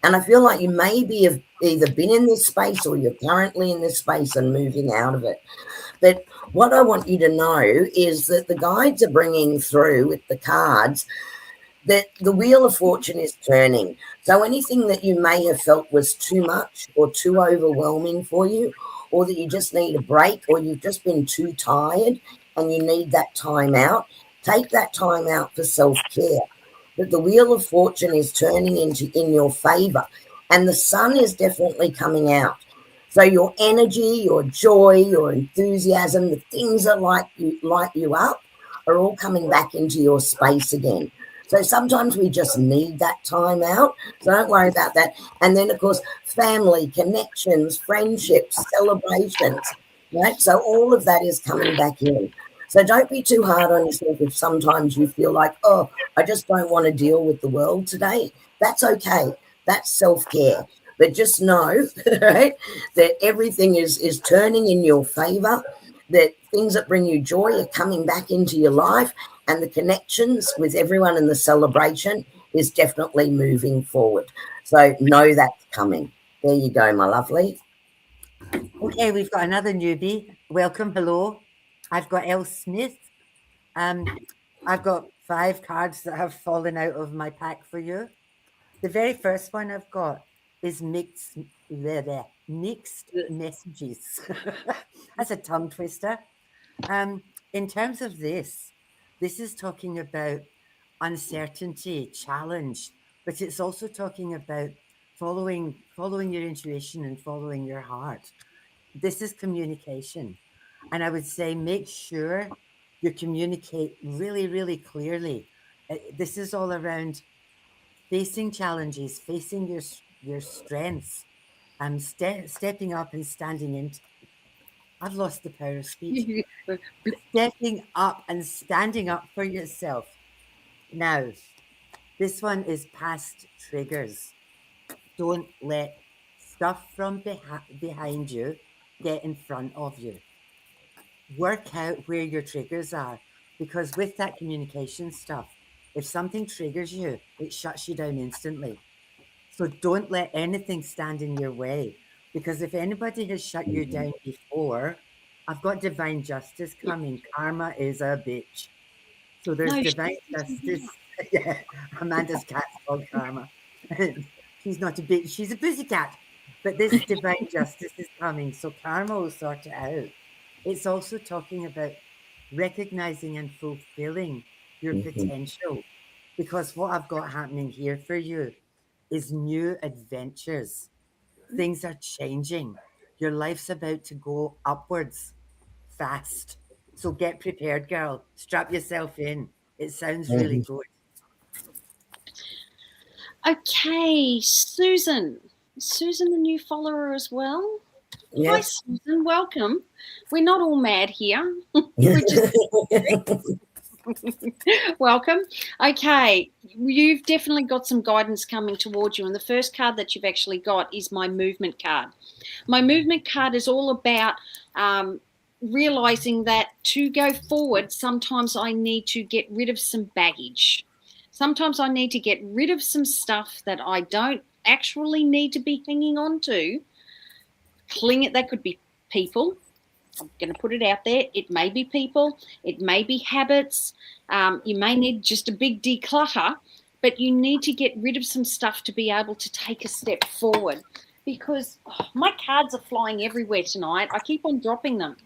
And I feel like you maybe have either been in this space or you're currently in this space and moving out of it. But what I want you to know is that the guides are bringing through with the cards that the wheel of fortune is turning. So anything that you may have felt was too much or too overwhelming for you, or that you just need a break, or you've just been too tired and you need that time out, take that time out for self-care. that the wheel of fortune is turning in your favor, and the sun is definitely coming out. So your energy, your joy, your enthusiasm, the things that light you up are all coming back into your space again. So sometimes we just need that time out. So don't worry about that. And then, of course, family, connections, friendships, celebrations, right? So all of that is coming back in. So don't be too hard on yourself if sometimes you feel like, oh, I just don't want to deal with the world today. That's okay. That's self-care. But just know, right, that everything is turning in your favor, that things that bring you joy are coming back into your life, and the connections with everyone in the celebration is definitely moving forward. So know that's coming. There you go, my lovely. Okay, we've got another newbie. Welcome, hello. I've got Elle Smith. I've got 5 cards that have fallen out of my pack for you. The very first one I've got is mixed messages. That's a tongue twister. In terms of this is talking about uncertainty, challenge, but it's also talking about following your intuition and following your heart. This is communication. And I would say make sure you communicate really, really clearly. This is all around facing challenges, facing your strengths, stepping up and standing in. I've lost the power of speech. Stepping up and standing up for yourself. Now, this one is past triggers. Don't let stuff from behind you get in front of you. Work out where your triggers are, because with that communication stuff, if something triggers you, it shuts you down instantly. So don't let anything stand in your way, because if anybody has shut you down before, I've got divine justice coming. Karma is a bitch. So there's No, divine justice. Yeah, Amanda's cat's called Karma. She's not a bitch, she's a pussycat. But this divine justice is coming, so karma will sort it out. It's also talking about recognizing and fulfilling your potential, because what I've got happening here for you is new adventures. Things are changing. Your life's about to go upwards fast. So get prepared, girl. Strap yourself in. It sounds really Mhm. good. Okay, Susan. Susan, the new follower as well. Hi, Yes. Susan. Welcome. We're not all mad here. We're just welcome. Okay, you've definitely got some guidance coming towards you. And the first card that you've actually got is my movement card. My movement card is all about realizing that to go forward, sometimes I need to get rid of some baggage. Sometimes I need to get rid of some stuff that I don't actually need to be hanging on to. That could be people. I'm going to put it out there. It may be people. It may be habits. You may need just a big declutter, but you need to get rid of some stuff to be able to take a step forward, because my cards are flying everywhere tonight. I keep on dropping them.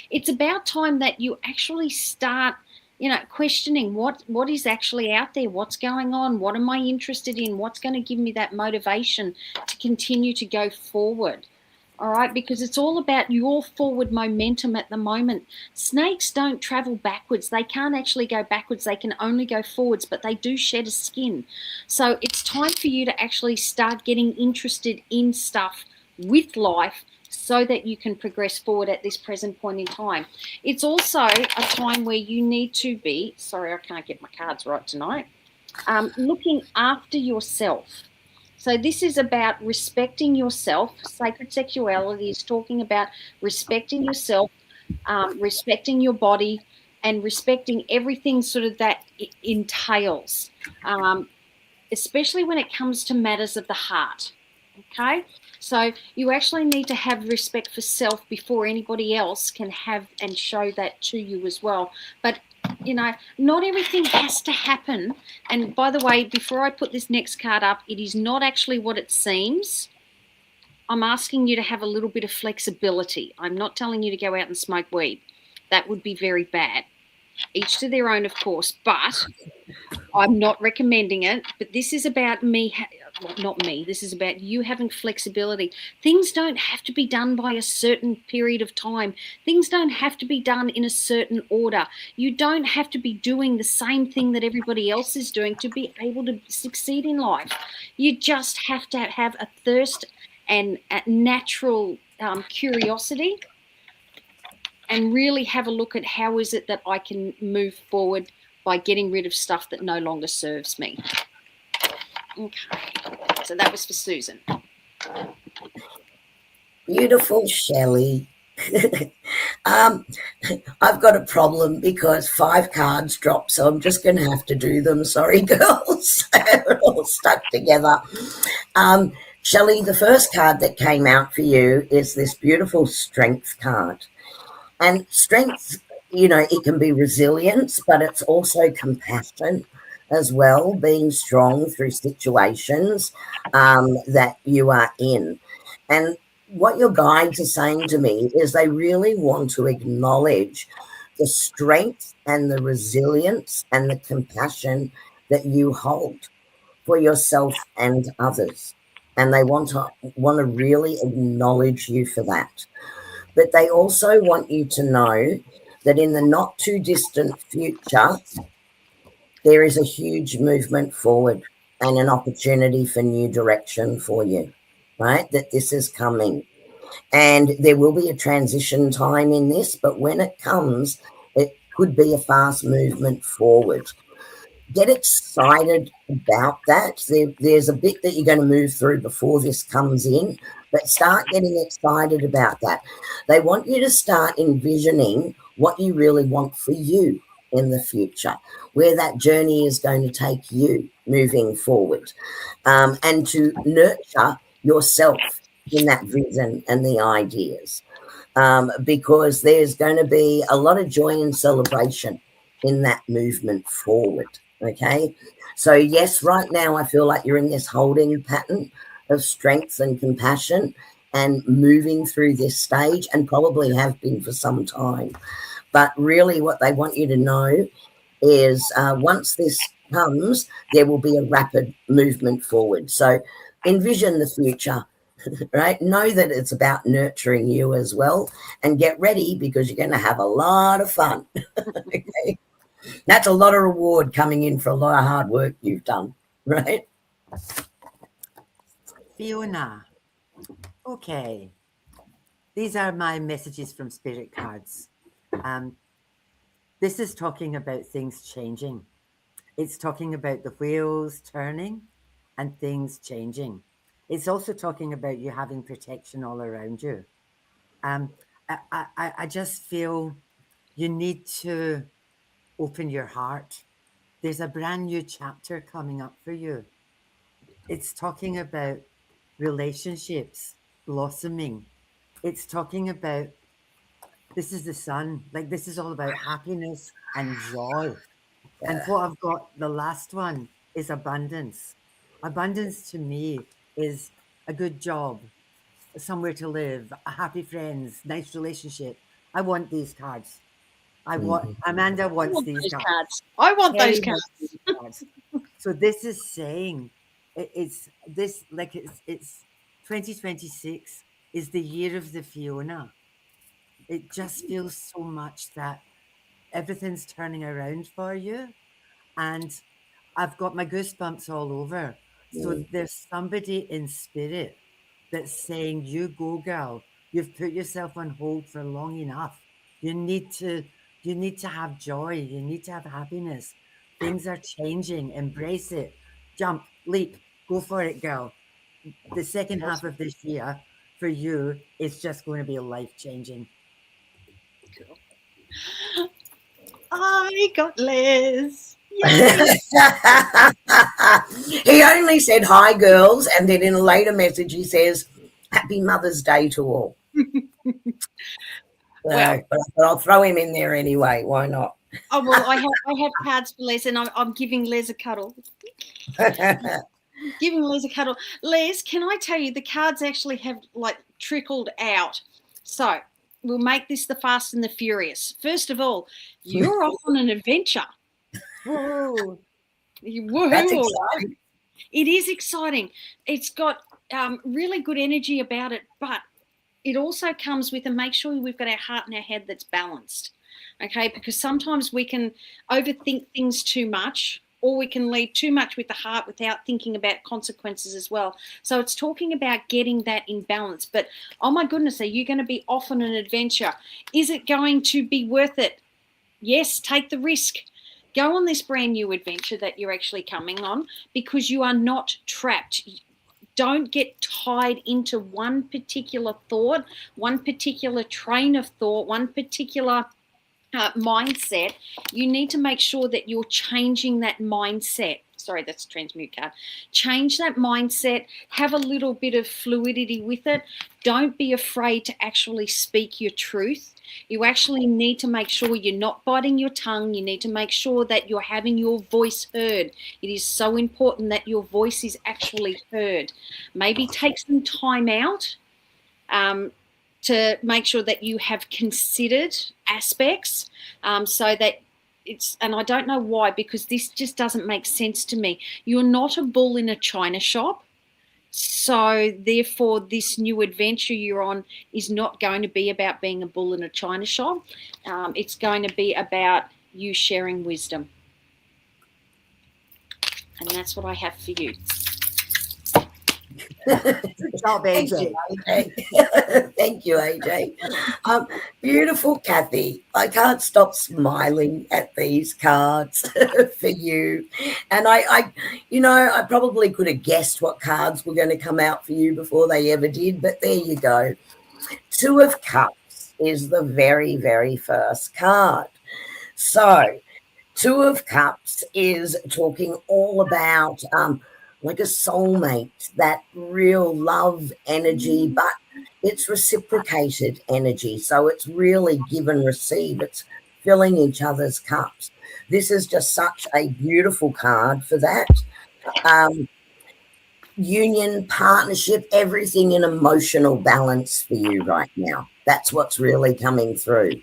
It's about time that you actually start, questioning what is actually out there, what's going on, what am I interested in, what's going to give me that motivation to continue to go forward. All right, because it's all about your forward momentum at the moment. Snakes don't travel backwards. They can't actually go backwards. They can only go forwards, but they do shed a skin. So it's time for you to actually start getting interested in stuff with life so that you can progress forward at this present point in time. It's also a time where you need to be, sorry, I can't get my cards right tonight, looking after yourself. So this is about respecting yourself. Sacred sexuality is talking about respecting yourself, respecting your body, and respecting everything sort of that it entails, especially when it comes to matters of the heart. Okay, so you actually need to have respect for self before anybody else can have and show that to you as well. But not everything has to happen. And by the way, before I put this next card up, it is not actually what it seems. I'm asking you to have a little bit of flexibility. I'm not telling you to go out and smoke weed. That would be very bad. Each to their own, of course, but I'm not recommending it. But this is about me, well, not me, this is about you having flexibility. Things don't have to be done by a certain period of time. Things don't have to be done in a certain order. You don't have to be doing the same thing that everybody else is doing to be able to succeed in life. You just have to have a thirst and a natural curiosity, and really have a look at how is it that I can move forward by getting rid of stuff that no longer serves me. Okay, so that was for Susan. Beautiful, Shelley. I've got a problem because 5 cards dropped, so I'm just going to have to do them. Sorry, girls. We're all stuck together. Shelley, the first card that came out for you is this beautiful strength card. And strength, you know, it can be resilience, but it's also compassion as well, being strong through situations that you are in. And what your guides are saying to me is they really want to acknowledge the strength and the resilience and the compassion that you hold for yourself and others. And they want to really acknowledge you for that. But they also want you to know that in the not too distant future, there is a huge movement forward and an opportunity for new direction for you, right? That this is coming. And there will be a transition time in this, but when it comes, it could be a fast movement forward. Get excited about that. There's a bit that you're going to move through before this comes in, but start getting excited about that. They want you to start envisioning what you really want for you in the future, where that journey is going to take you moving forward, and to nurture yourself in that vision and the ideas, because there's going to be a lot of joy and celebration in that movement forward. Okay, so yes, right now I feel like you're in this holding pattern of strength and compassion and moving through this stage, and probably have been for some time. But really what they want you to know is once this comes, there will be a rapid movement forward. So envision the future, right? Know that it's about nurturing you as well, and get ready because you're going to have a lot of fun. Okay? That's a lot of reward coming in for a lot of hard work you've done, right? Fiona. Okay. These are my messages from Spirit cards. This is talking about things changing. It's talking about the wheels turning and things changing. It's also talking about you having protection all around you. I just feel you need to open your heart. There's a brand new chapter coming up for you. It's talking about relationships blossoming. It's talking about, this is the sun. Like, this is all about happiness and joy. And what I've got, the last one, is abundance. Abundance to me is a good job, somewhere to live, happy friends, nice relationship. I want these cards. Amanda I wants want these those cards. cards. I want those Kelly wants cards. these cards. So this is saying it's 2026 is the year of the Fiona. It just feels so much that everything's turning around for you. And I've got my goosebumps all over. So there's somebody in spirit that's saying, you go, girl. You've put yourself on hold for long enough. You need to have joy. You need to have happiness. Things are changing. Embrace it. Jump, leap, go for it, girl. The second half of this year for you is just going to be life-changing. I got Les. He only said hi, girls, and then in a later message he says, "Happy Mother's Day to all." Well, but I'll throw him in there anyway. Why not? oh well, I have cards for Les, and I'm giving Les a cuddle. Giving Les a cuddle. Les, can I tell you, the cards actually have like trickled out. So we'll make this the Fast and the Furious. First of all, you're off on an adventure. Whoa. That's Woohoo! exciting. It is exciting. It's got really good energy about it, but it also comes with, and make sure we've got our heart and our head that's balanced. Okay, because sometimes we can overthink things too much, or we can lead too much with the heart without thinking about consequences as well. So it's talking about getting that in balance. But oh my goodness, are you going to be off on an adventure? Is it going to be worth it? Yes, take the risk. Go on this brand new adventure that you're actually coming on, because you are not trapped. Don't get tied into one particular thought, one particular train of thought, one particular mindset. You need to make sure that you're changing that mindset. Sorry, that's a transmute card. Change that mindset. Have a little bit of fluidity with it. Don't be afraid to actually speak your truth. You actually need to make sure you're not biting your tongue. You need to make sure that you're having your voice heard. It is so important that your voice is actually heard. Maybe take some time out to make sure that you have considered aspects so that it's, and I don't know why, because this just doesn't make sense to me. You're not a bull in a china shop. So therefore, this new adventure you're on is not going to be about being a bull in a china shop. It's going to be about you sharing wisdom. And that's what I have for you. Good job, Thank AJ. you, AJ. Thank you, AJ. Beautiful Kathy. I can't stop smiling at these cards for you. And I probably could have guessed what cards were going to come out for you before they ever did, but there you go. Two of Cups is the very, very first card. So Two of Cups is talking all about like a soulmate, that real love energy, but it's reciprocated energy. So it's really give and receive. It's filling each other's cups. This is just such a beautiful card for that. Union, partnership, everything in emotional balance for you right now. That's what's really coming through.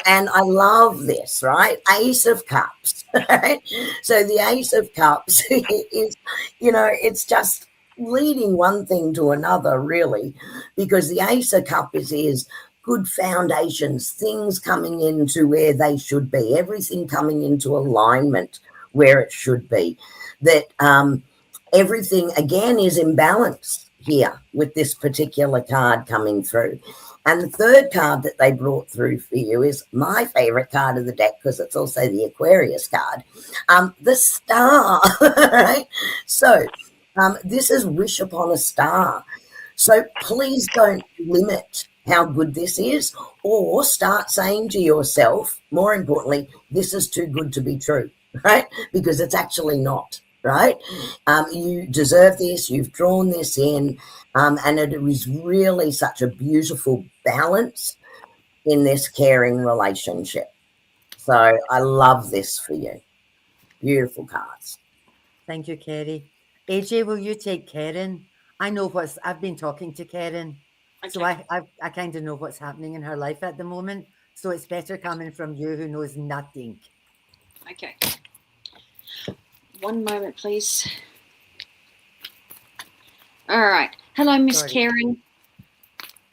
And I love this, right? Ace of Cups, right? So the Ace of Cups is, it's just leading one thing to another, really, because the Ace of Cups is good foundations, things coming into where they should be, everything coming into alignment where it should be. That everything, again, is in balance here with this particular card coming through. And the third card that they brought through for you is my favorite card of the deck, because it's also the Aquarius card, the Star, right? So this is Wish Upon a Star. So please don't limit how good this is, or start saying to yourself, more importantly, this is too good to be true, right? Because it's actually not. Right? You deserve this. You've drawn this in. And it is really such a beautiful balance in this caring relationship. So I love this for you. Beautiful cards. Thank you, Kerry. AJ, will you take Karen? I've been talking to Karen. Okay. So I kind of know what's happening in her life at the moment. So it's better coming from you, who knows nothing. Okay. One moment, please. All right. Hello, Miss Karen.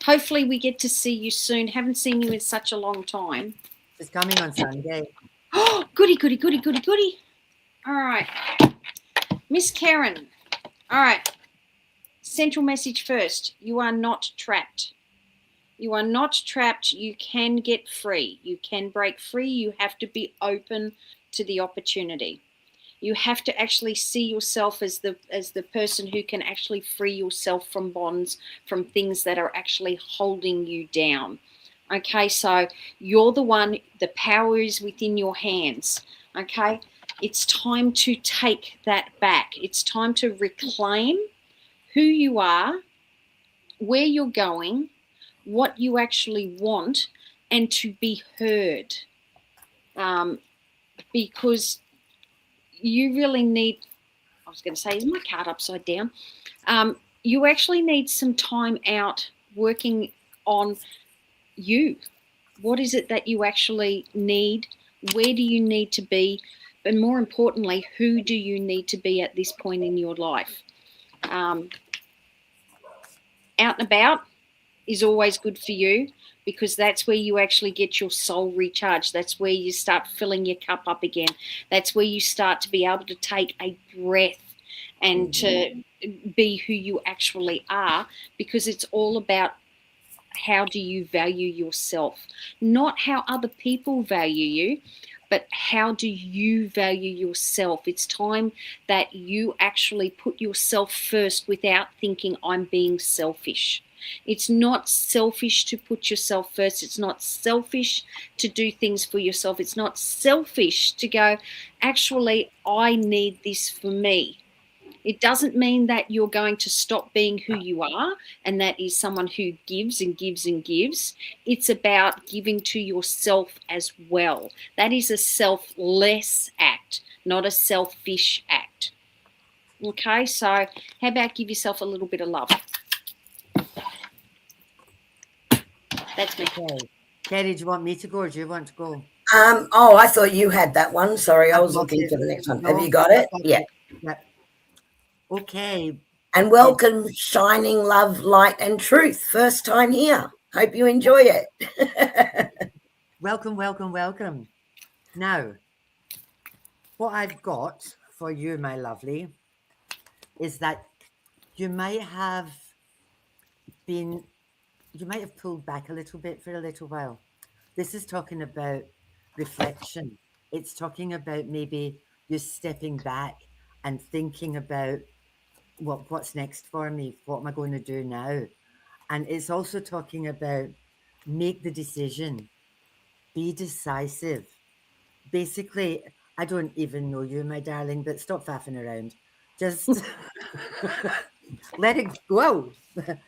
Hopefully we get to see you soon. Haven't seen you in such a long time. She's coming on Sunday. Oh, goody, goody, goody, goody, goody. All right. Miss Karen. All right. Central message first. You are not trapped. You are not trapped. You can get free. You can break free. You have to be open to the opportunity. You have to actually see yourself as the person who can actually free yourself from bonds, from things that are actually holding you down. Okay, so you're the one, the power is within your hands. Okay, it's time to take that back. It's time to reclaim who you are, where you're going, what you actually want, and to be heard. Because you really need, I was going to say, is my card upside down? You actually need some time out working on you. What is it that you actually need? Where do you need to be? And more importantly, who do you need to be at this point in your life? Out and about is always good for you, because that's where you actually get your soul recharged. That's where you start filling your cup up again. That's where you start to be able to take a breath and to be who you actually are, because it's all about how do you value yourself, not how other people value you, but how do you value yourself. It's time that you actually put yourself first without thinking I'm being selfish. It's not selfish to put yourself first. It's not selfish to do things for yourself. It's not selfish to go, actually, I need this for me. It doesn't mean that you're going to stop being who you are, and that is someone who gives and gives and gives. It's about giving to yourself as well. That is a selfless act, not a selfish act. Okay, so how about give yourself a little bit of love? That's me. Okay. Kerry, do you want me to go or do you want to go? I thought you had that one. Sorry, I I've was got looking it. for the next one. No, Have you got it? I've got Yeah. it. Yep. Okay. And welcome, Shining Love, Light and Truth. First time here. Hope you enjoy it. Welcome, welcome, welcome. Now, what I've got for you, my lovely, is that you might have pulled back a little bit for a little while. This is talking about reflection. It's talking about maybe you stepping back and thinking about what's next for me? What am I going to do now? And it's also talking about make the decision, be decisive. Basically, I don't even know you, my darling, but stop faffing around. Just let it go.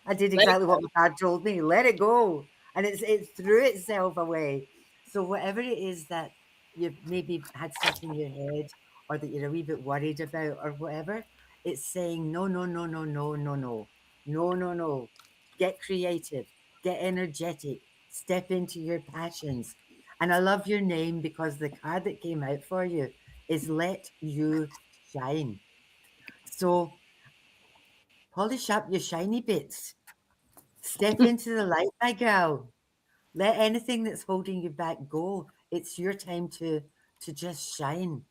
I did exactly what my dad told me. Let it go. And it threw itself away. So whatever it is that you've maybe had stuck in your head or that you're a wee bit worried about or whatever, it's saying no, no, no, no, no, no, no. No, no, no. Get creative. Get energetic. Step into your passions. And I love your name because the card that came out for you is Let You Shine. So polish up your shiny bits. Step into the light, my girl. Let anything that's holding you back go. It's your time to just shine.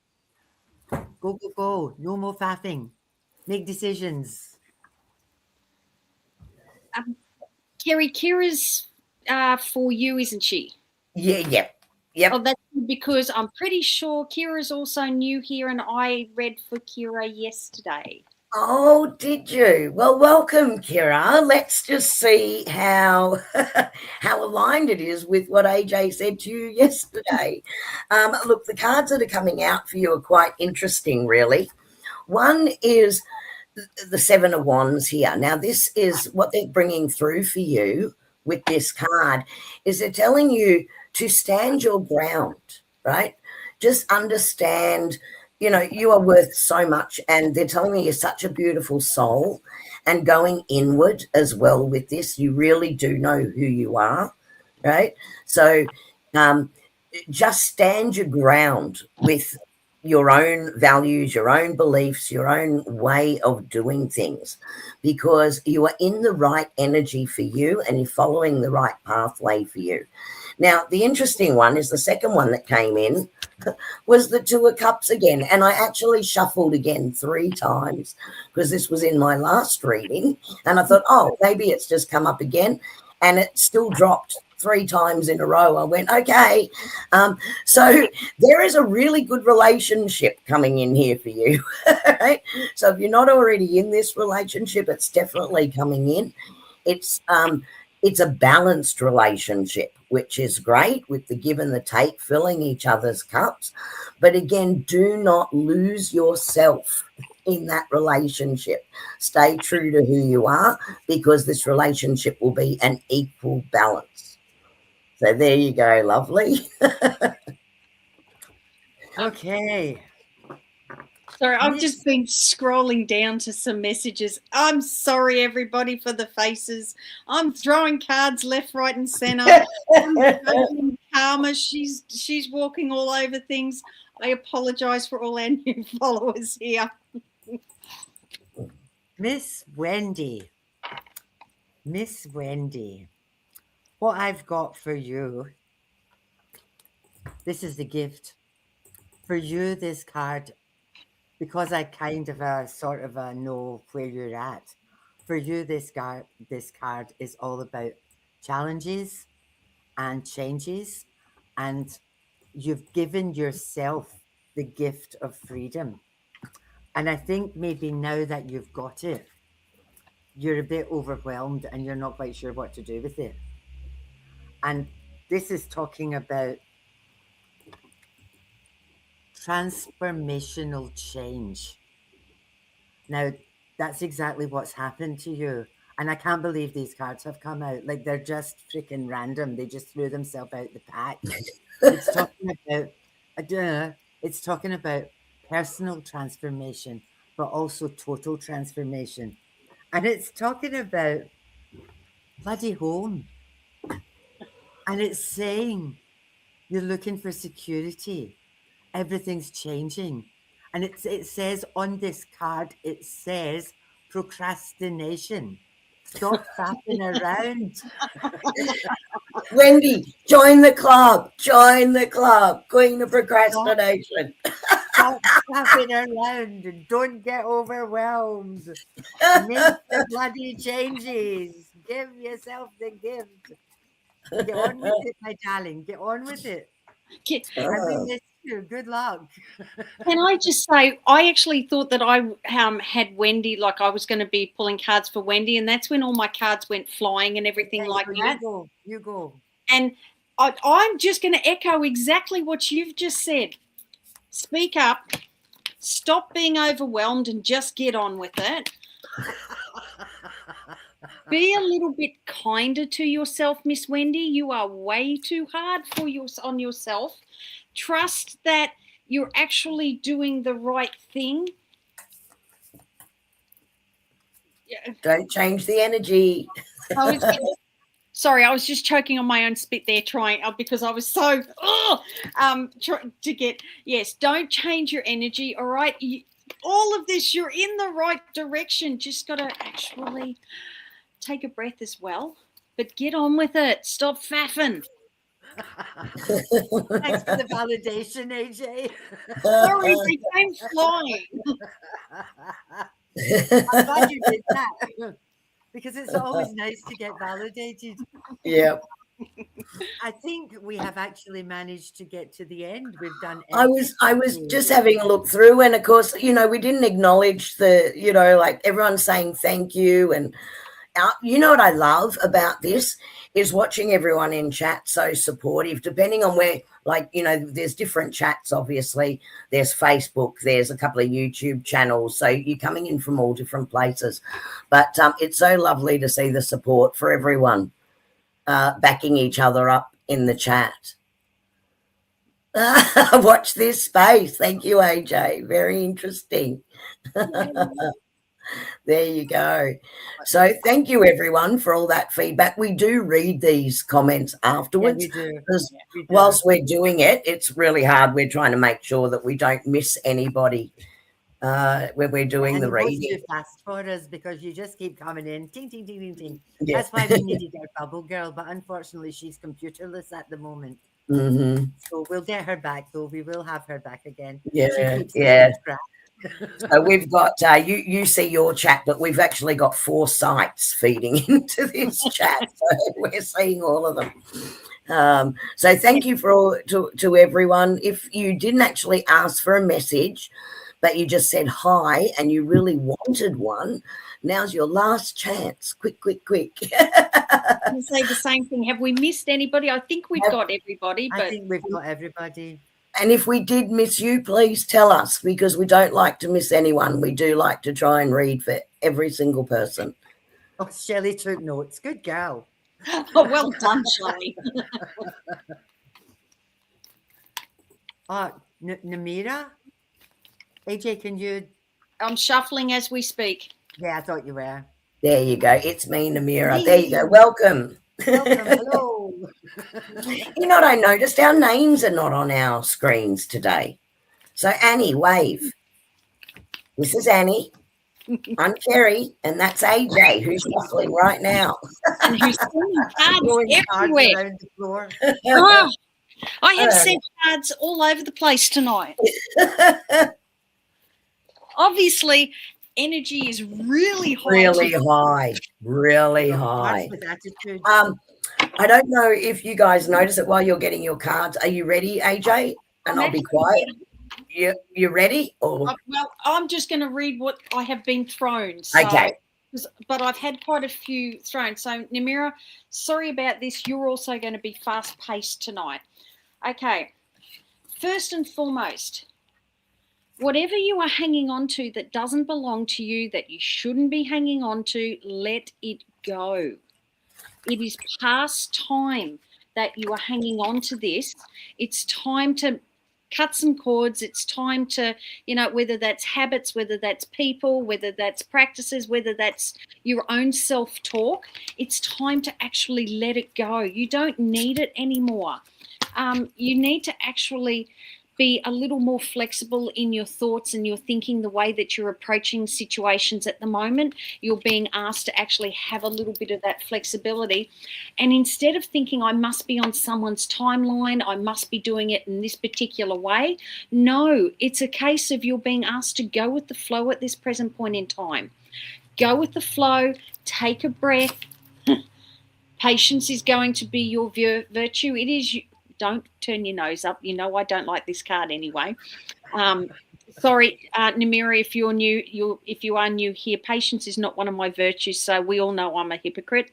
Go, go, go. No more faffing. Make decisions. Kerry, Kira's for you, isn't she? Yep. Oh, that's because I'm pretty sure Kira's also new here, and I read for Kira yesterday. Oh, did you? Well, welcome, Kira. Let's just see how how aligned it is with what AJ said to you yesterday. Look, the cards that are coming out for you are quite interesting, really. One is the Seven of Wands here. Now, this is what they're bringing through for you with this card, is they're telling you to stand your ground, right? Just understand, you are worth so much, and they're telling me you're such a beautiful soul, and going inward as well with this, you really do know who you are, right? So just stand your ground with your own values, your own beliefs, your own way of doing things, because you are in the right energy for you and you're following the right pathway for you. Now, the interesting one is the second one that came in was the Two of Cups again. And I actually shuffled again 3 times because this was in my last reading. And I thought, oh, maybe it's just come up again. And it still dropped 3 times in a row. I went, okay. So there is a really good relationship coming in here for you. Right? So if you're not already in this relationship, it's definitely coming in. It's a balanced relationship, which is great, with the give and the take, filling each other's cups. But again, do not lose yourself in that relationship. Stay true to who you are, because this relationship will be an equal balance. So there you go, lovely. Okay. Sorry, I've just been scrolling down to some messages. I'm sorry, everybody, for the faces. I'm throwing cards left, right, and centre. Karma, she's walking all over things. I apologise for all our new followers here. Miss Wendy, what I've got for you, this is the gift. For you, this card, because I kind of sort of know where you're at. For you, this card is all about challenges and changes, and you've given yourself the gift of freedom. And I think maybe now that you've got it, you're a bit overwhelmed and you're not quite sure what to do with it. And this is talking about transformational change. Now, that's exactly what's happened to you. And I can't believe these cards have come out. Like, they're just freaking random. They just threw themselves out the pack. It's talking about, it's talking about personal transformation, but also total transformation. And it's talking about bloody home. And it's saying you're looking for security. Everything's changing. And it says on this card, it says procrastination. Stop faffing around. Wendy, join the club. Join the club. Queen of procrastination. Stop faffing around and don't get overwhelmed. Make the bloody changes. Give yourself the gift. Get on with it, my darling. Get on with it. I will miss you. Good luck. Can I just say, I actually thought that I had Wendy, like I was going to be pulling cards for Wendy, and that's when all my cards went flying and everything Okay, like so that. You go. And I'm just going to echo exactly what you've just said. Speak up, stop being overwhelmed, and just get on with it. Be a little bit kinder to yourself, Miss Wendy. You are way too hard on yourself. Trust that you're actually doing the right thing. Don't change the energy. Sorry, I was just choking on my own spit there, trying because I was so to get. Yes, don't change your energy. All right, all of this, you're in the right direction. Just got to actually take a breath as well, but get on with it. Stop faffing. Thanks for the validation, AJ. Sorry, they came flying. I'm glad you did that because it's always nice to get validated. Yeah. I think we have actually managed to get to the end. We've done. I was just having a look through, and of course, we didn't acknowledge the, like everyone's saying thank you, and you know what I love about this is watching everyone in chat so supportive, depending on where, like, there's different chats, obviously. There's Facebook, there's a couple of YouTube channels. So you're coming in from all different places. But it's so lovely to see the support for everyone backing each other up in the chat. Watch this space. Thank you, AJ. Very interesting. There you go. So thank you, everyone, for all that feedback. We do read these comments afterwards. Yeah, we do. Because whilst we're doing it, it's really hard. We're trying to make sure that we don't miss anybody when we're doing the reading. You fast for us because you just keep coming in. Ting, ting, ting, ting, ting. Yeah. That's why we needed our bubble girl, but unfortunately she's computerless at the moment. Mm-hmm. So we'll get her back, though. We will have her back again. Yeah, yeah. So we've got you see your chat, but we've actually got 4 sites feeding into this chat, so we're seeing all of them. So thank you to everyone. If you didn't actually ask for a message, but you just said hi and you really wanted one, now's your last chance. Quick. I say the same thing. Have we missed anybody? I think we've got everybody. But I think we've got everybody. And if we did miss you, please tell us, because we don't like to miss anyone. We do like to try and read for every single person. Oh, Shelley took notes. Good girl. Oh, well done, Shelley. Namira, AJ, can you? I'm shuffling as we speak. Yeah, I thought you were. There you go. It's me, Namira. Me. There you go. Welcome. Welcome. Hello. You know what I noticed? Our names are not on our screens today. So Annie, wave. This is Annie. I'm Kerry, and that's AJ, who's shuffling right now. And who's throwing cards Throwing cards everywhere. around the floor. Oh, I have set cards all over the place tonight. Obviously, energy is really high. Really high. Really Cards high. with attitude. I don't know if you guys notice it while you're getting your cards. Are you ready, AJ? And I'll be quiet. You ready? Or Well, I'm just going to read what I have been thrown. So, okay. But I've had quite a few thrown. So, Namira, sorry about this. You're also going to be fast-paced tonight. Okay. First and foremost, whatever you are hanging on to that doesn't belong to you, that you shouldn't be hanging on to, let it go. It is past time that you are hanging on to this. It's time to cut some cords. It's time to, whether that's habits, whether that's people, whether that's practices, whether that's your own self-talk, it's time to actually let it go. You don't need it anymore. You need to actually be a little more flexible in your thoughts and your thinking, the way that you're approaching situations at the moment. You're being asked to actually have a little bit of that flexibility. And instead of thinking, I must be on someone's timeline, I must be doing it in this particular way. No, it's a case of you're being asked to go with the flow at this present point in time. Go with the flow, take a breath. Patience is going to be your virtue. It is. Don't turn your nose up. You know I don't like this card anyway. Sorry, Namira, if you're new, if you are new here, patience is not one of my virtues. So we all know I'm a hypocrite.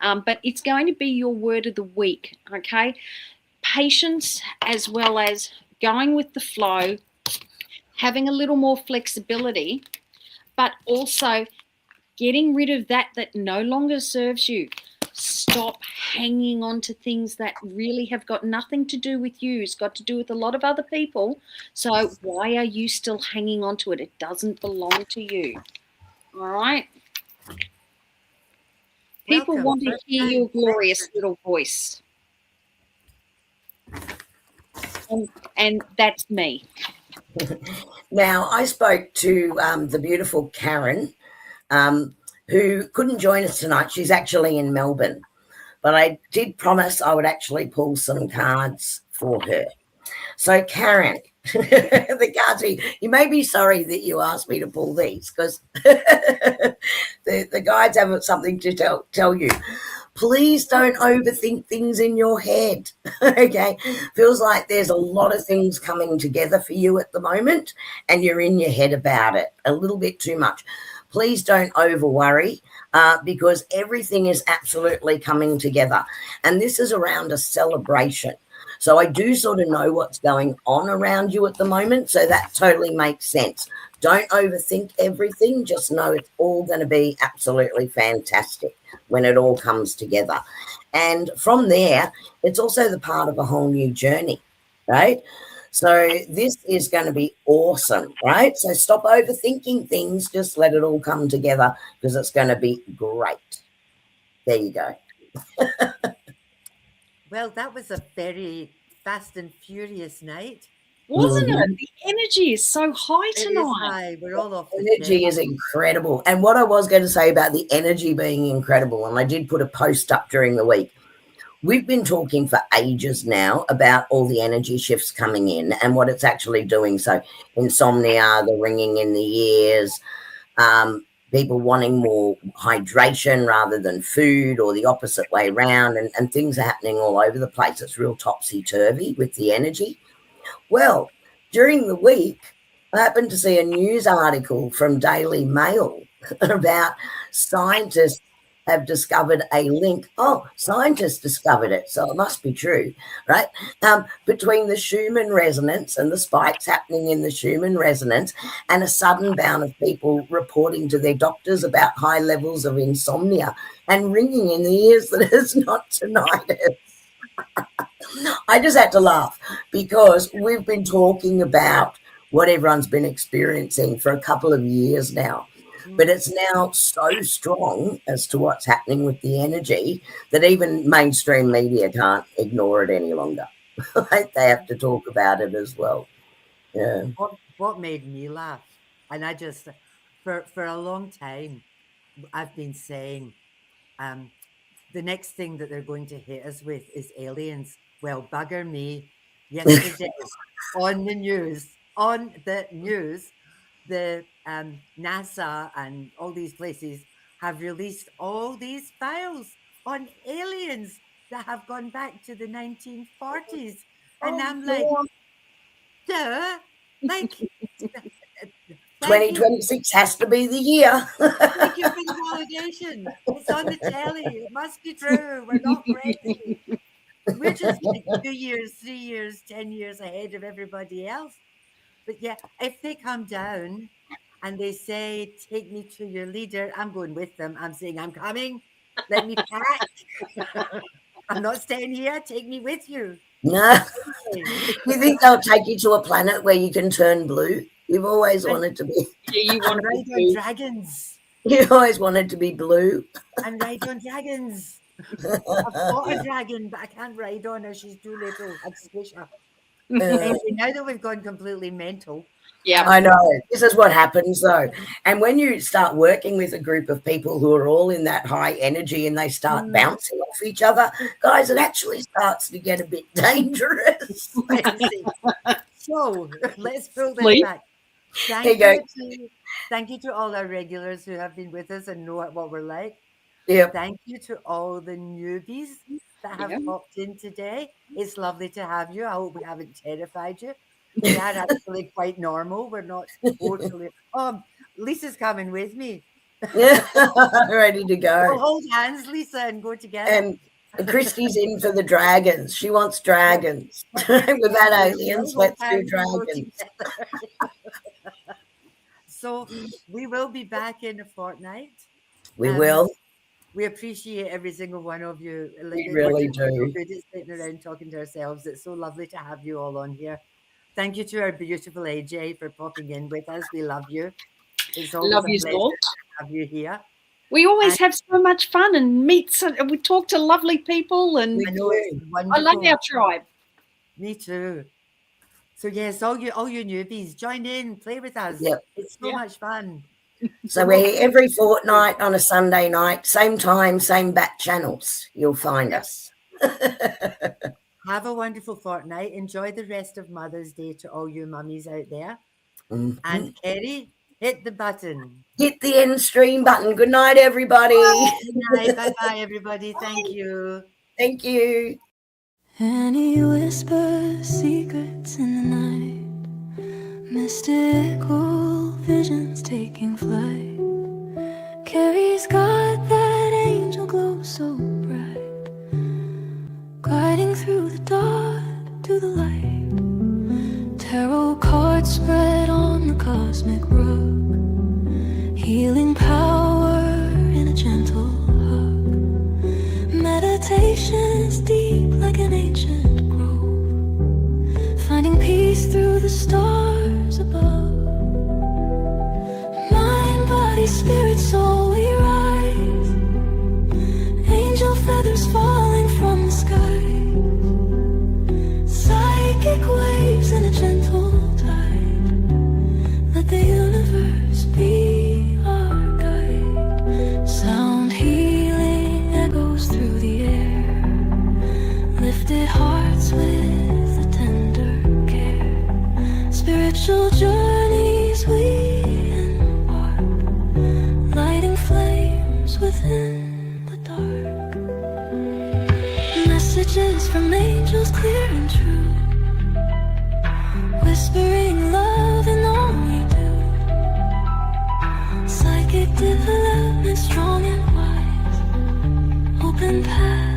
But it's going to be your word of the week. Okay, patience as well as going with the flow, having a little more flexibility, but also getting rid of that no longer serves you. Stop hanging on to things that really have got nothing to do with you. It's got to do with a lot of other people. So why are you still hanging on to it? It doesn't belong to you. All right? People want to hear your glorious little voice. And that's me. Now, I spoke to the beautiful Karen, who couldn't join us tonight. She's actually in Melbourne. But I did promise I would actually pull some cards for her. So, Karen, the cards, you may be sorry that you asked me to pull these because the guides have something to tell you. Please don't overthink things in your head, okay? Feels like there's a lot of things coming together for you at the moment and you're in your head about it a little bit too much. Please don't over worry because everything is absolutely coming together. And this is around a celebration. So I do sort of know what's going on around you at the moment. So that totally makes sense. Don't overthink everything. Just know it's all going to be absolutely fantastic when it all comes together. And from there, it's also the part of a whole new journey, right? So this is going to be awesome, right? So stop overthinking things. Just let it all come together because it's going to be great. There you go. Well, that was a very fast and furious night. Wasn't it? The energy is so high It is tonight. high. We're all off the Energy is incredible. And what I was going to say about the energy being incredible, and I did put a post up during the week, we've been talking for ages now about all the energy shifts coming in and what it's actually doing. So insomnia, the ringing in the ears, people wanting more hydration rather than food or the opposite way around, and things are happening all over the place. It's real topsy-turvy with the energy. Well, during the week, I happened to see a news article from Daily Mail about scientists have discovered a link. Oh, scientists discovered it, so it must be true, right? Between the Schumann resonance and the spikes happening in the Schumann resonance and a sudden bout of people reporting to their doctors about high levels of insomnia and ringing in the ears that is not tinnitus. I just had to laugh because we've been talking about what everyone's been experiencing for a couple of years now. But it's now so strong as to what's happening with the energy that even mainstream media can't ignore it any longer. Like they have to talk about it as well. Yeah. What made me laugh, and I just, for a long time, I've been saying, the next thing that they're going to hit us with is aliens. Well, bugger me. Yesterday on the news, the NASA and all these places have released all these files on aliens that have gone back to the 1940s. And I'm like, duh, like, thank you, 2026 has to be the year. thank you for the validation. It's on the telly. It must be true. We're not crazy. We're just like 2 years, 3 years, 10 years ahead of everybody else. But yeah, if they come down and they say, take me to your leader, I'm going with them. I'm saying, I'm coming. Let me pack. I'm not staying here. Take me with you. No. You think they'll take you to a planet where you can turn blue? You've always wanted to be. Yeah, you want to Ride on dragons. You always wanted to be blue. And ride on dragons. I've got a dragon, but I can't ride on her. She's too little. I'd squish her. Anyway, now that we've gone completely mental. Yeah, I know. This is what happens, though. And when you start working with a group of people who are all in that high energy and they start bouncing off each other, guys, it actually starts to get a bit dangerous. So let's pull this Please. back. Thank you to all our regulars who have been with us and know what we're like. Yep. Thank you to all the newbies that have popped in today. It's lovely to have you. I hope we haven't terrified you. We are actually quite normal. We're not totally. Lisa's coming with me. Ready to We'll go. hold hands, Lisa, and go together. And Christy's in for the dragons. She wants dragons. We've had aliens. We'll hold Let's do hands and go dragons. together. So we will be back in a fortnight. We will. We appreciate every single one of you. We really do. We're good at sitting around talking to ourselves. It's so lovely to have you all on here. Thank you to our beautiful AJ for popping in with us. We love you. It's always love a you pleasure all. to have you here. We always have so much fun and we talk to lovely people, and I know it's wonderful. I love our tribe. Me too. So yes, all you newbies, join in, play with us. Yep. It's so much fun. So we're here every fortnight on a Sunday night, same time, same back channels. You'll find us. Have a wonderful fortnight. Enjoy the rest of Mother's Day to all you mummies out there. And Kerry, hit the button. Hit the end stream button. Good night, everybody. Good night. Bye-bye, everybody. Thank you. Thank you. And he whispers secrets in the night, mystical visions taking flight. Carrie's got that angel glow so bright, gliding through the dark to the light. Tarot cards spread on the cosmic rug, healing power in a gentle hug. Meditation's deep like an ancient grove, finding peace through the stars above. Mind, body, spirit, soul, we rise, angel feathers falling from the sky, psychic waves in a gentle tide. Let the universe be our guide. Sound healing echoes through the air, lifted hearts with a tender care. Spiritual journeys we embark, lighting flames within the dark. Messages from angels clear and true, whispering love in all we do. Psychic development strong and wise, open path